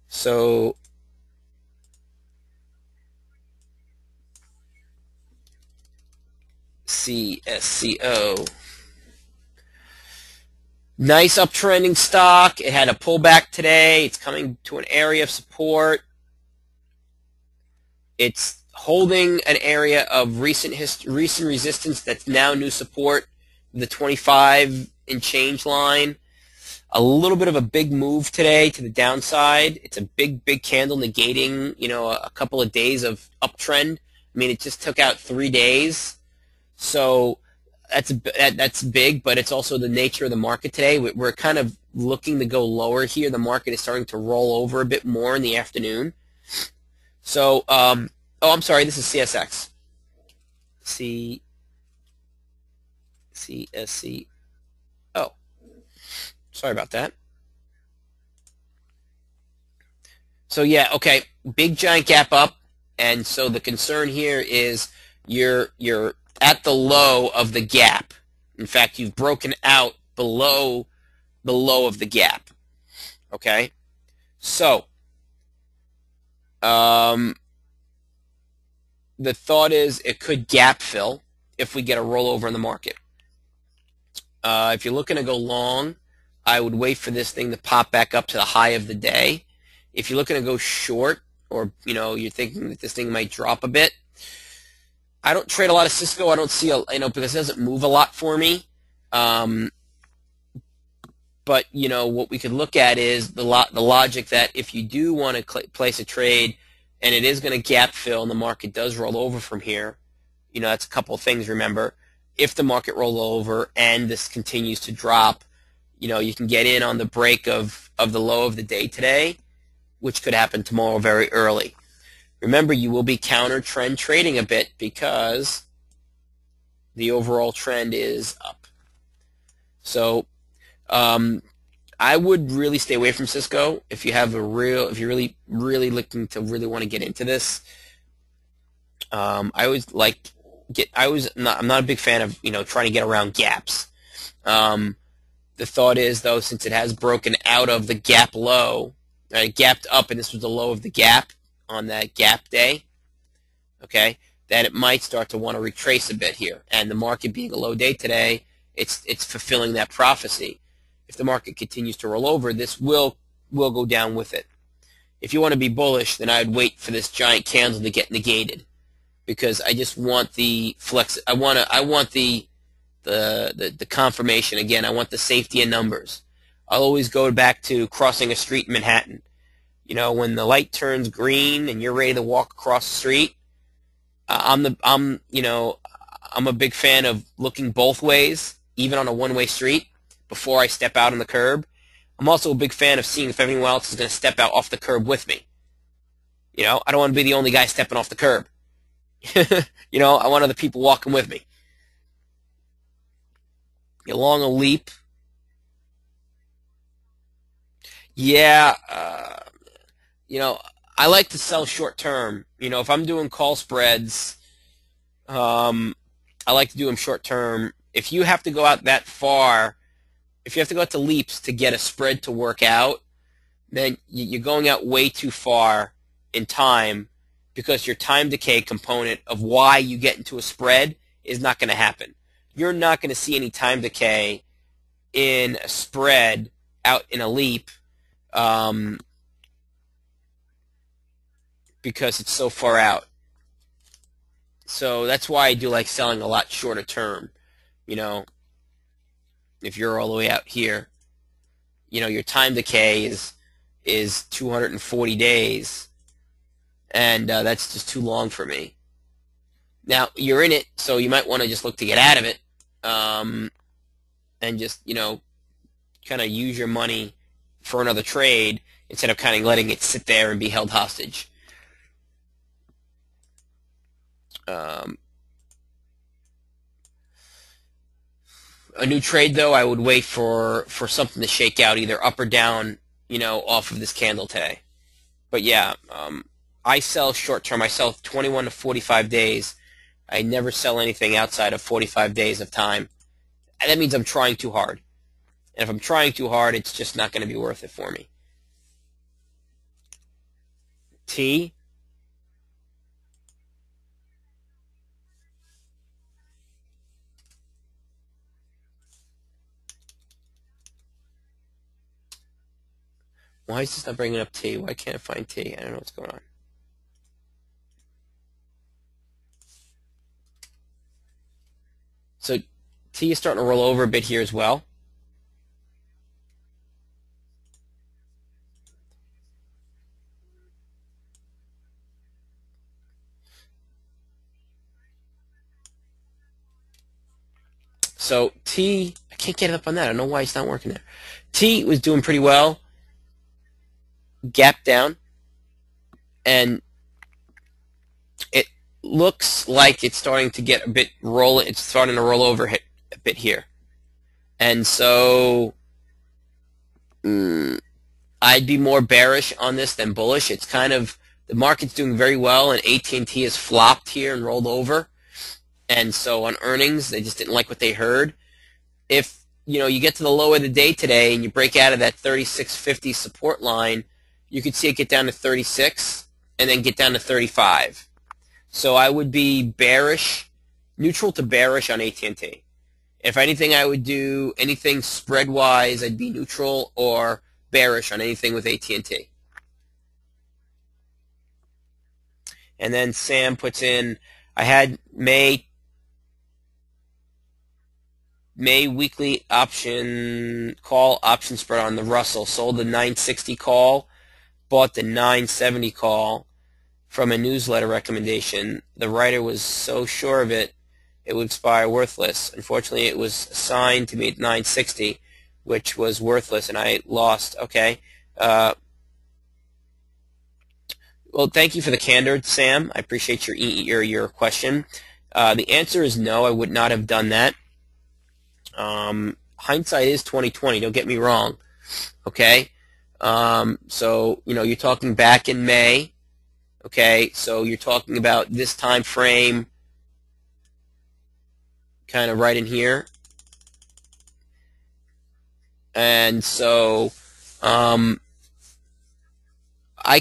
So CSCO. Nice uptrending stock. It had a pullback today. It's coming to an area of support. It's holding an area of recent resistance that's now new support, the 25 and change line. A little bit of a big move today to the downside. It's a big candle negating, a couple of days of uptrend. I mean, it just took out 3 days. So that's big, but it's also the nature of the market today. We're kind of looking to go lower here. The market is starting to roll over a bit more in the afternoon. So, oh, I'm sorry, this is CSX. CSC. Oh, sorry about that. So yeah, okay, big giant gap up, and so the concern here is you're at the low of the gap. In fact, you've broken out below the low of the gap. Okay? So, the thought is it could gap fill if we get a rollover in the market. If you're looking to go long, I would wait for this thing to pop back up to the high of the day. If you're looking to go short, or you're thinking that this thing might drop a bit, I don't trade a lot of Cisco. I don't see because it doesn't move a lot for me. But what we could look at is the logic that if you do want to place a trade and it is going to gap fill and the market does roll over from here, that's a couple of things. Remember, if the market rolls over and this continues to drop, you can get in on the break of the low of the day today, which could happen tomorrow very early. Remember, you will be counter trend trading a bit because the overall trend is up. So I would really stay away from Cisco if you're really looking to really want to get into this. I'm not a big fan of trying to get around gaps. The thought is, though, since it has broken out of the gap low, it gapped up and this was the low of the gap on that gap day, okay, that it might start to want to retrace a bit here. And the market being a low day today, it's fulfilling that prophecy. If the market continues to roll over, this will go down with it. If you want to be bullish, then I would wait for this giant candle to get negated, because I just want the flex. I want the confirmation again. I want the safety in numbers. I'll always go back to crossing a street in Manhattan. When the light turns green and you're ready to walk across the street, I'm a big fan of looking both ways, even on a one-way street, before I step out on the curb. I'm also a big fan of seeing if everyone else is going to step out off the curb with me. I don't want to be the only guy stepping off the curb. I want other people walking with me. Along a leap. Yeah, I like to sell short term. If I'm doing call spreads, I like to do them short term. If you have to go out that far, if you have to go out to leaps to get a spread to work out, then you're going out way too far in time, because your time decay component of why you get into a spread is not going to happen. You're not going to see any time decay in a spread out in a leap, because it's so far out. So that's why I do like selling a lot shorter term. If you're all the way out here, your time decay is 240 days, and that's just too long for me. Now, you're in it, so you might want to just look to get out of it, and just, kind of use your money for another trade instead of kind of letting it sit there and be held hostage. a new trade, though, I would wait for something to shake out, either up or down, off of this candle today. But yeah, I sell short term. I sell 21 to 45 days. I never sell anything outside of 45 days of time. And that means I'm trying too hard. And if I'm trying too hard, it's just not going to be worth it for me. T. Why is this not bringing up T? Why can't I find T? I don't know what's going on. So T is starting to roll over a bit here as well. So T, I can't get it up on that. I don't know why it's not working there. T was doing pretty well. Gap down. And it looks like it's starting to get a bit it's starting to roll over a bit here. And so I'd be more bearish on this than bullish. It's kind of, the market's doing very well, and AT&T has flopped here and rolled over. And so on earnings, they just didn't like what they heard. If you get to the low of the day today and you break out of that 36.50 support line, you could see it get down to 36 and then get down to 35. So I would be bearish, neutral to bearish on AT&T. If anything, I would do anything spread-wise, I'd be neutral or bearish on anything with AT&T. And then Sam puts in, I had May weekly option spread on the Russell, sold the 960 call, bought the 970 call from a newsletter recommendation. The writer was so sure of it, it would expire worthless. Unfortunately, it was assigned to me at 960, which was worthless, and I lost. Okay. Well, thank you for the candor, Sam. I appreciate your question. The answer is no, I would not have done that. Hindsight is 20/20. Don't get me wrong. Okay. So you're talking back in May. Okay. So you're talking about this time frame, kind of right in here. And so I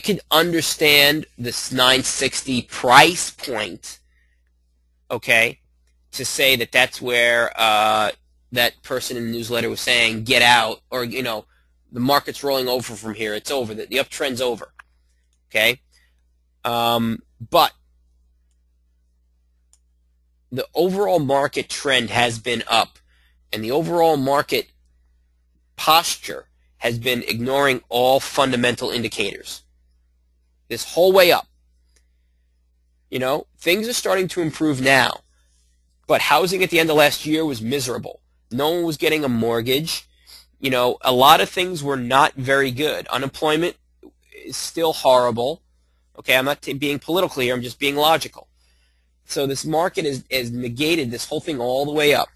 could understand this 960 price point, okay, to say that that's where that person in the newsletter was saying, get out, or, the market's rolling over from here. It's over. The uptrend's over, okay? But the overall market trend has been up, and the overall market posture has been ignoring all fundamental indicators this whole way up. Things are starting to improve now, but housing at the end of last year was miserable. No one was getting a mortgage. A lot of things were not very good. Unemployment is still horrible. Okay, I'm not being political here. I'm just being logical. So this market has negated this whole thing all the way up.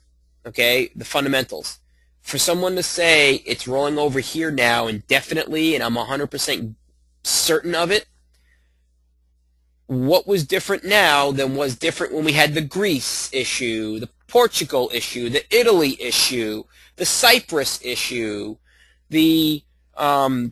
Okay, the fundamentals. For someone to say it's rolling over here now indefinitely and I'm 100% certain of it, what was different now than was different when we had the Greece issue, the Portugal issue, the Italy issue, the Cyprus issue, the our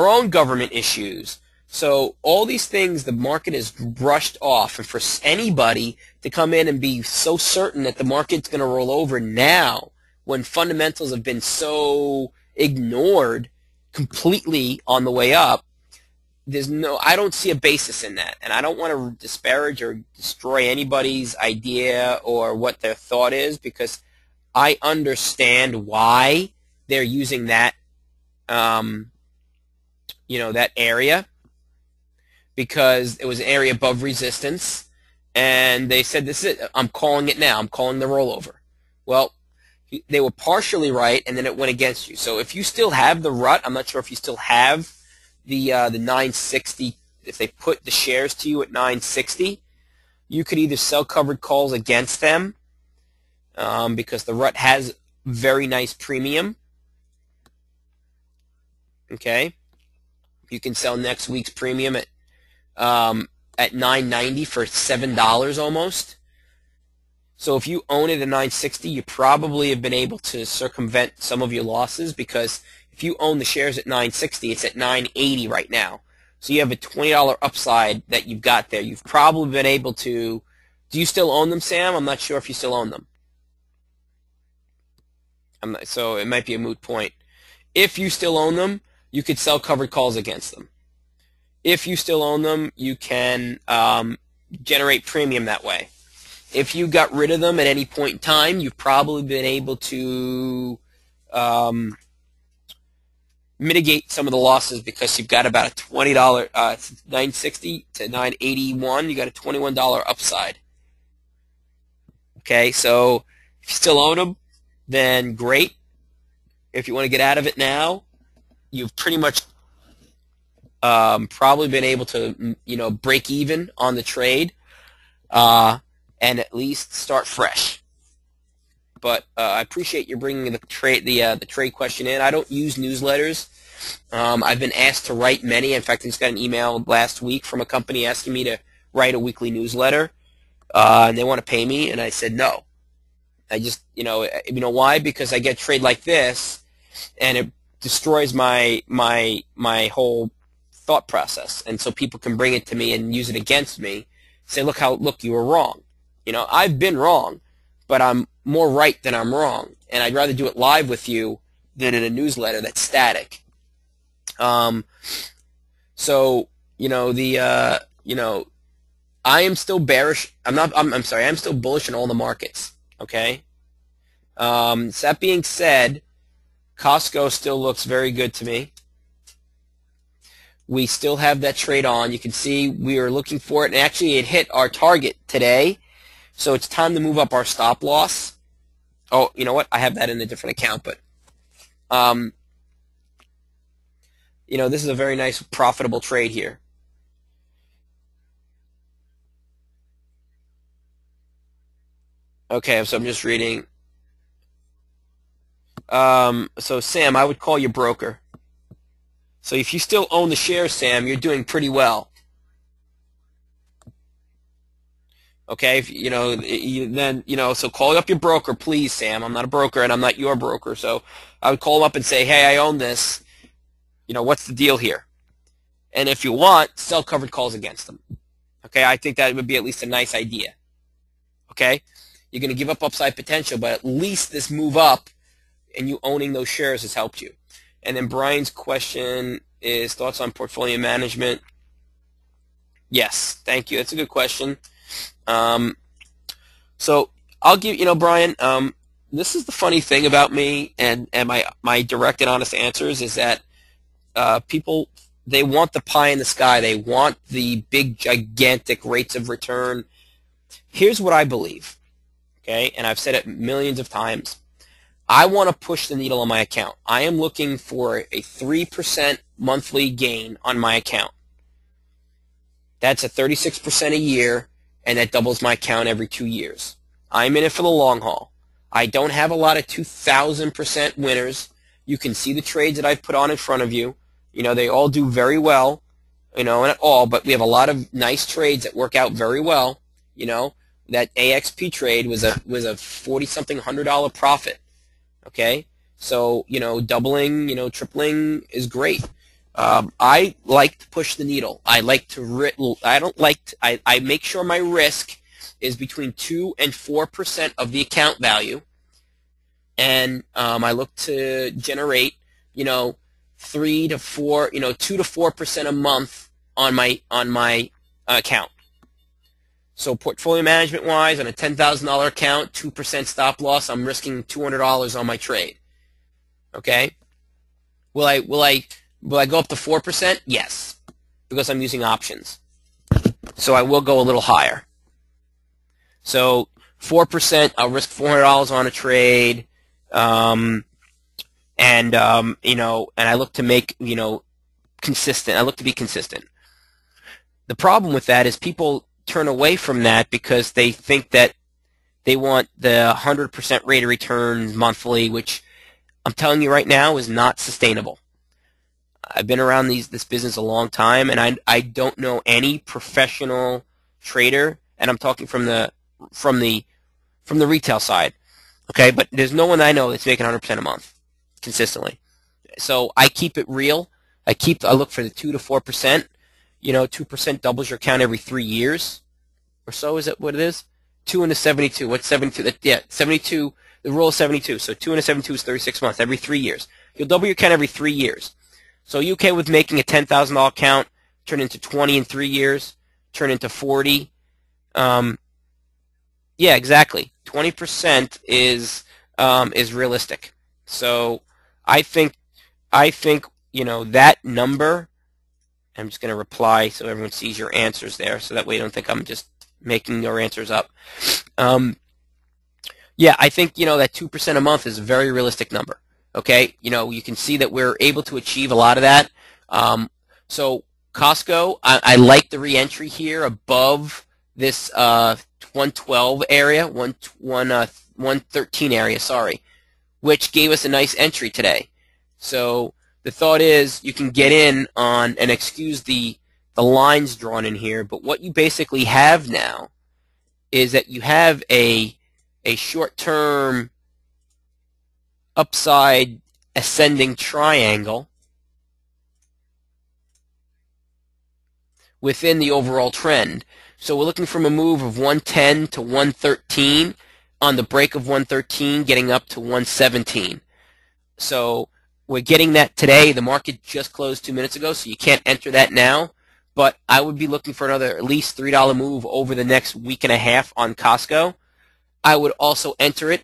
own government issues. So all these things the market has brushed off, and for anybody to come in and be so certain that the market's going to roll over now when fundamentals have been so ignored completely on the way up, I don't see a basis in that, and I don't want to disparage or destroy anybody's idea or what their thought is, because I understand why they're using that, that area, because it was an area above resistance, and they said, this is it. I'm calling it now. I'm calling the rollover. Well, they were partially right, and then it went against you. So if you still have the rut, I'm not sure if you still have the 960, if they put the shares to you at 960, you could either sell covered calls against them, because the rut has very nice premium. Okay, you can sell next week's premium at $9.90 for $7 almost. So if you own it at $9.60, you probably have been able to circumvent some of your losses, because if you own the shares at $9.60, it's at $9.80 right now. So you have a $20 upside that you've got there. You've probably been able to. Do you still own them, Sam? I'm not sure if you still own them. So it might be a moot point. If you still own them, you could sell covered calls against them. If you still own them, you can generate premium that way. If you got rid of them at any point in time, you've probably been able to mitigate some of the losses, because you've got about a $20, $9.60 to $9.81. You got a $21 upside. Okay, so if you still own them, then great. If you want to get out of it now, you've pretty much probably been able to, break even on the trade, and at least start fresh. But I appreciate you bringing the trade question in. I don't use newsletters. I've been asked to write many. In fact, I just got an email last week from a company asking me to write a weekly newsletter, and they want to pay me, and I said no. I just, why? Because I get trade like this, and it destroys my whole thought process, and so people can bring it to me and use it against me. Say, look, you were wrong. I've been wrong, but I'm more right than I'm wrong, and I'd rather do it live with you than in a newsletter that's static. So I am still bearish. I'm sorry. I'm still bullish in all the markets. Okay. So that being said, Costco still looks very good to me. We still have that trade on. You can see we are looking for it, and actually it hit our target today. So it's time to move up our stop loss. Oh, you know what? I have that in a different account, but this is a very nice, profitable trade here. Okay, so I'm just reading. So Sam, I would call your broker. So if you still own the shares, Sam, you're doing pretty well. Okay, so call up your broker, please, Sam. I'm not a broker, and I'm not your broker, so I would call him up and say, hey, I own this. What's the deal here? And if you want, sell covered calls against them. Okay, I think that would be at least a nice idea. Okay, you're going to give up upside potential, but at least this move up and you owning those shares has helped you. And then Brian's question is thoughts on portfolio management. Yes, thank you. That's a good question. So I'll give, Brian, this is the funny thing about me and my direct and honest answers is that people, they want the pie in the sky. They want the big, gigantic rates of return. Here's what I believe, okay, and I've said it millions of times. I want to push the needle on my account. I am looking for a 3% monthly gain on my account. That's a 36% a year, and that doubles my account every 2 years. I'm in it for the long haul. I don't have a lot of 2,000% winners. You can see the trades that I've put on in front of you. They all do very well, and all, but we have a lot of nice trades that work out very well. That AXP trade was a $40-something $100 profit. Okay, so doubling, tripling is great. I like to push the needle. I like to. I make sure my risk is between 2 and 4% of the account value, and I look to generate 3 to 4, 2 to 4% a month on my account. So portfolio management wise, on a $10,000 account, 2% stop loss, I'm risking $200 on my trade. Okay? Will I go up to 4%? Yes, because I'm using options. So I will go a little higher. So 4%, I'll risk $400 on a trade, and I look to make consistent. I look to be consistent. The problem with that is people turn away from that because they think that They want the 100% rate of return monthly, which I'm telling you right now is not sustainable. I've been around this business a long time, and I don't know any professional trader, and I'm talking from the retail side, okay? But there's no one I know that's making 100% a month consistently. So I keep it real. I look for the 2 to 4%. 2% doubles your account every 3 years or so. Is that what it is? 2 into 72. What's 72? Yeah, 72. The rule is 72. So 2 into 72 is 36 months. Every 3 years. You'll double your account every 3 years. So are you okay with making a $10,000 account turn into 20 in 3 years, turn into 40? Yeah, exactly. 20% is realistic. So I think that number. I'm just going to reply so everyone sees your answers there, so that way you don't think I'm just making your answers up. Yeah, I think that 2% a month is a very realistic number. Okay, you can see that we're able to achieve a lot of that. So Costco, I like the re-entry here above this 112 area, 113 area, sorry, which gave us a nice entry today. So the thought is you can get in on, and excuse the lines drawn in here, but what you basically have now is that you have a short-term upside ascending triangle within the overall trend. So we're looking from a move of 110 to 113 on the break of 113, getting up to 117. So we're getting that today. The market just closed 2 minutes ago, so you can't enter that now. But I would be looking for another at least $3 move over the next week and a half on Costco. I would also enter it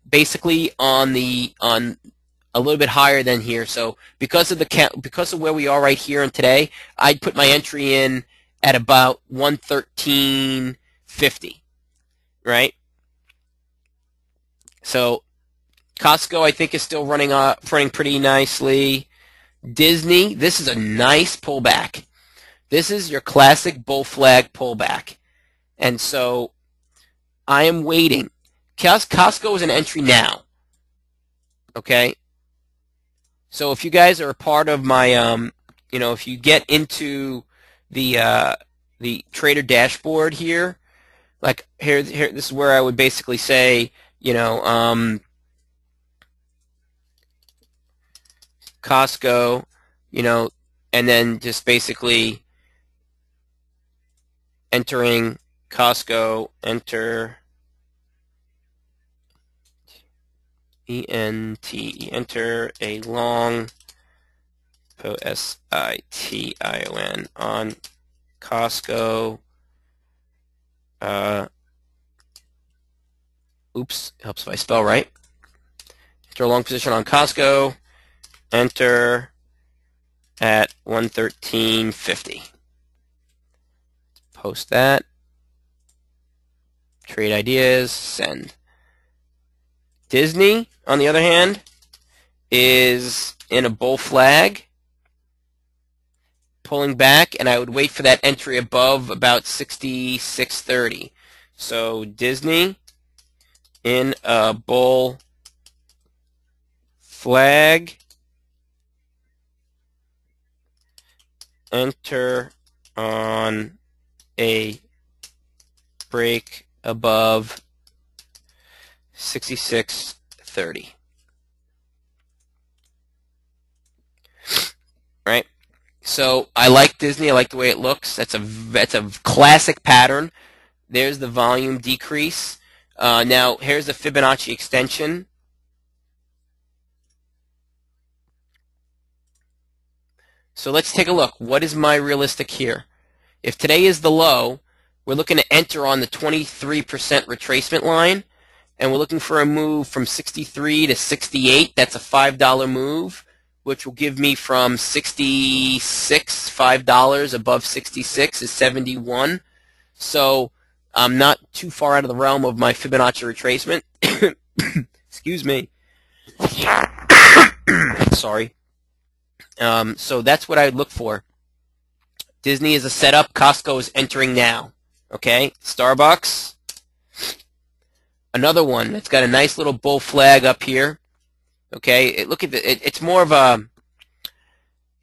basically on a little bit higher than here. So because of where we are right here and today, I'd put my entry in at about 113.50, right? So Costco, I think, is still running pretty nicely. Disney, this is a nice pullback. This is your classic bull flag pullback. And so I am waiting. Costco is an entry now. Okay? So if you guys are a part of my, if you get into the trader dashboard here, like here, this is where I would basically say, Costco, and then just basically entering Costco, enter enter a long Situation on Costco. Oops, helps if I spell right. Enter a long position on Costco. Enter at 113.50. Post that. Trade ideas, send. Disney, on the other hand, is in a bull flag, pulling back, and I would wait for that entry above about 66.30. So Disney in a bull flag, enter on a break above 66.30. Right? So I like Disney. I like the way it looks. That's a classic pattern. There's the volume decrease. Now here's the Fibonacci extension. So let's take a look. What is my realistic here? If today is the low, we're looking to enter on the 23% retracement line, and we're looking for a move from 63 to 68. That's a $5 move, which will give me from 66, $5 above 66 is 71. So I'm not too far out of the realm of my Fibonacci retracement. Excuse me. Sorry. So that's what I would look for. Disney is a setup. Costco is entering now. Okay? Starbucks. Another one that's got a nice little bull flag up here. Okay, look at it's more of a,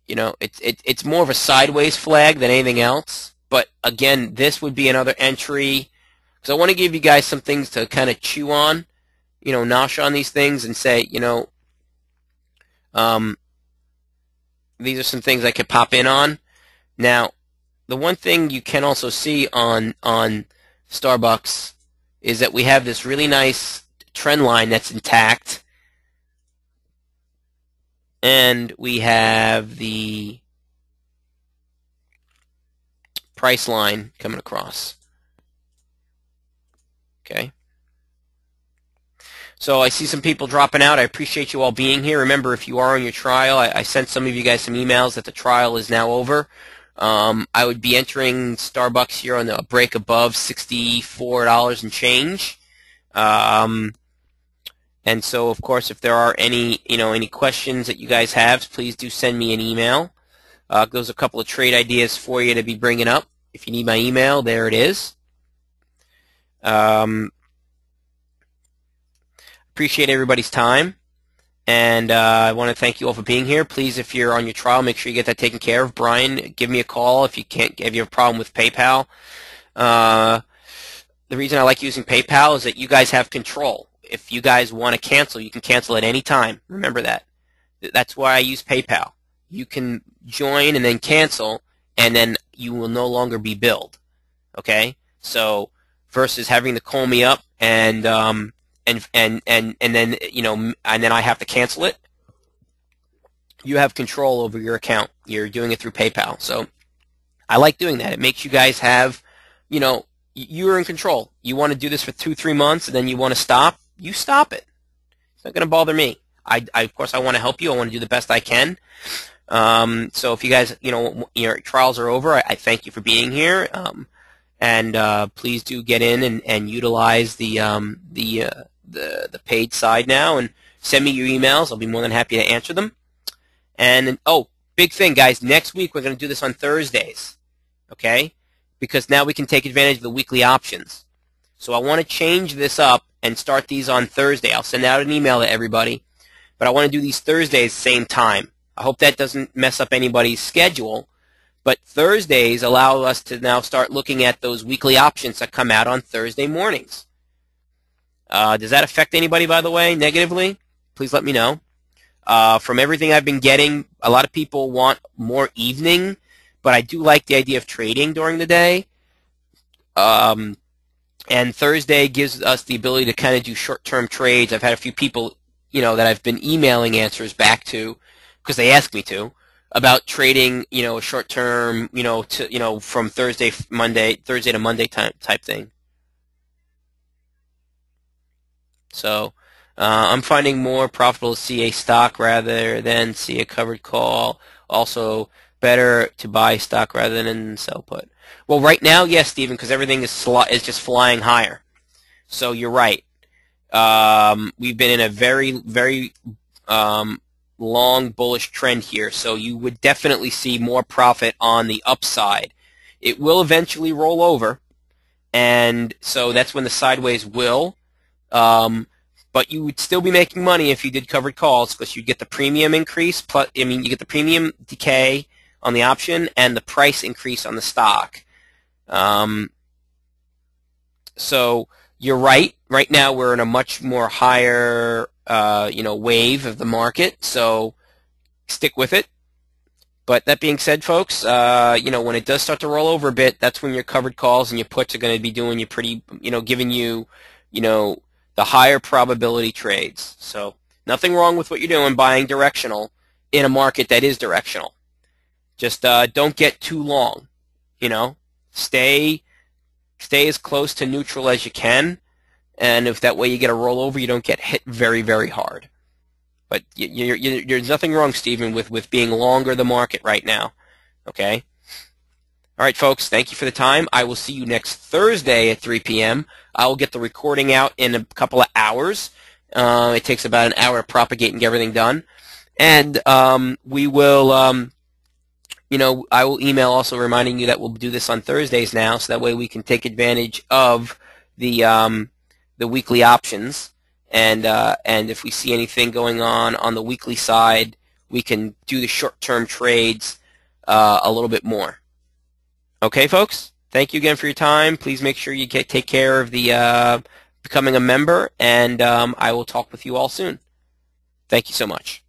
it's more of a sideways flag than anything else. But again, this would be another entry because I want to give you guys some things to kind of chew on, nosh on these things and say, these are some things I could pop in on. Now, the one thing you can also see on Starbucks is that we have this really nice trend line that's intact, and we have the price line coming across. Okay. So I see some people dropping out. I appreciate you all being here. Remember, if you are on your trial, I sent some of you guys some emails that the trial is now over. I would be entering Starbucks here on a break above $64 and change. And so, of course, if there are any questions that you guys have, please do send me an email. There's a couple of trade ideas for you to be bringing up. If you need my email, there it is. Appreciate everybody's time, and I want to thank you all for being here. Please, if you're on your trial, make sure you get that taken care of. Brian, give me a call if you have a problem with PayPal. The reason I like using PayPal is that you guys have control. If you guys want to cancel, you can cancel at any time. Remember that. That's why I use PayPal. You can join and then cancel, and then you will no longer be billed. Okay? So versus having to call me up and then and then I have to cancel it. You have control over your account. You're doing it through PayPal. So I like doing that. It makes you guys have, you're in control. You want to do this for 2-3 months and then you want to stop, you stop it. It's not going to bother me. Of course, I want to help you. I want to do the best I can. So if you guys, your trials are over, I thank you for being here. And please do get in and utilize the paid side now and send me your emails. I'll be more than happy to answer them. And big thing, guys, next week we're going to do this on Thursdays, okay? Because now we can take advantage of the weekly options. So I want to change this up and start these on Thursday. I'll send out an email to everybody, but I want to do these Thursdays same time. I hope that doesn't mess up anybody's schedule, but Thursdays allow us to now start looking at those weekly options that come out on Thursday mornings. Does that affect anybody, by the way, negatively? Please let me know. From everything I've been getting, a lot of people want more evening, but I do like the idea of trading during the day. And Thursday gives us the ability to kind of do short-term trades. I've had a few people, that I've been emailing answers back to because they asked me to about trading, a short-term, from Thursday to Monday type thing. So I'm finding more profitable to see a stock rather than see a covered call. Also, better to buy stock rather than sell put. Well, right now, yes, Stephen, because everything is just flying higher. So you're right. We've been in a very, very long bullish trend here. So you would definitely see more profit on the upside. It will eventually roll over, and so that's when the sideways will. But you would still be making money if you did covered calls because you'd get the premium increase. You get the premium decay on the option and the price increase on the stock. So you're right. Right now we're in a much more higher, wave of the market. So stick with it. But that being said, folks, when it does start to roll over a bit, that's when your covered calls and your puts are going to be doing you pretty, giving you, the higher probability trades. So nothing wrong with what you're doing, buying directional in a market that is directional. Just don't get too long, Stay as close to neutral as you can, and if that way you get a rollover, you don't get hit very, very hard. But there's nothing wrong, Stephen, with being longer the market right now, okay? All right, folks, thank you for the time. I will see you next Thursday at 3 p.m. I will get the recording out in a couple of hours. It takes about an hour to propagate and get everything done. And we will, I will email also reminding you that we'll do this on Thursdays now, so that way we can take advantage of the the weekly options, and if we see anything going on the weekly side, we can do the short-term trades a little bit more. Okay, folks? Thank you again for your time. Please make sure you take care of the becoming a member, and I will talk with you all soon. Thank you so much.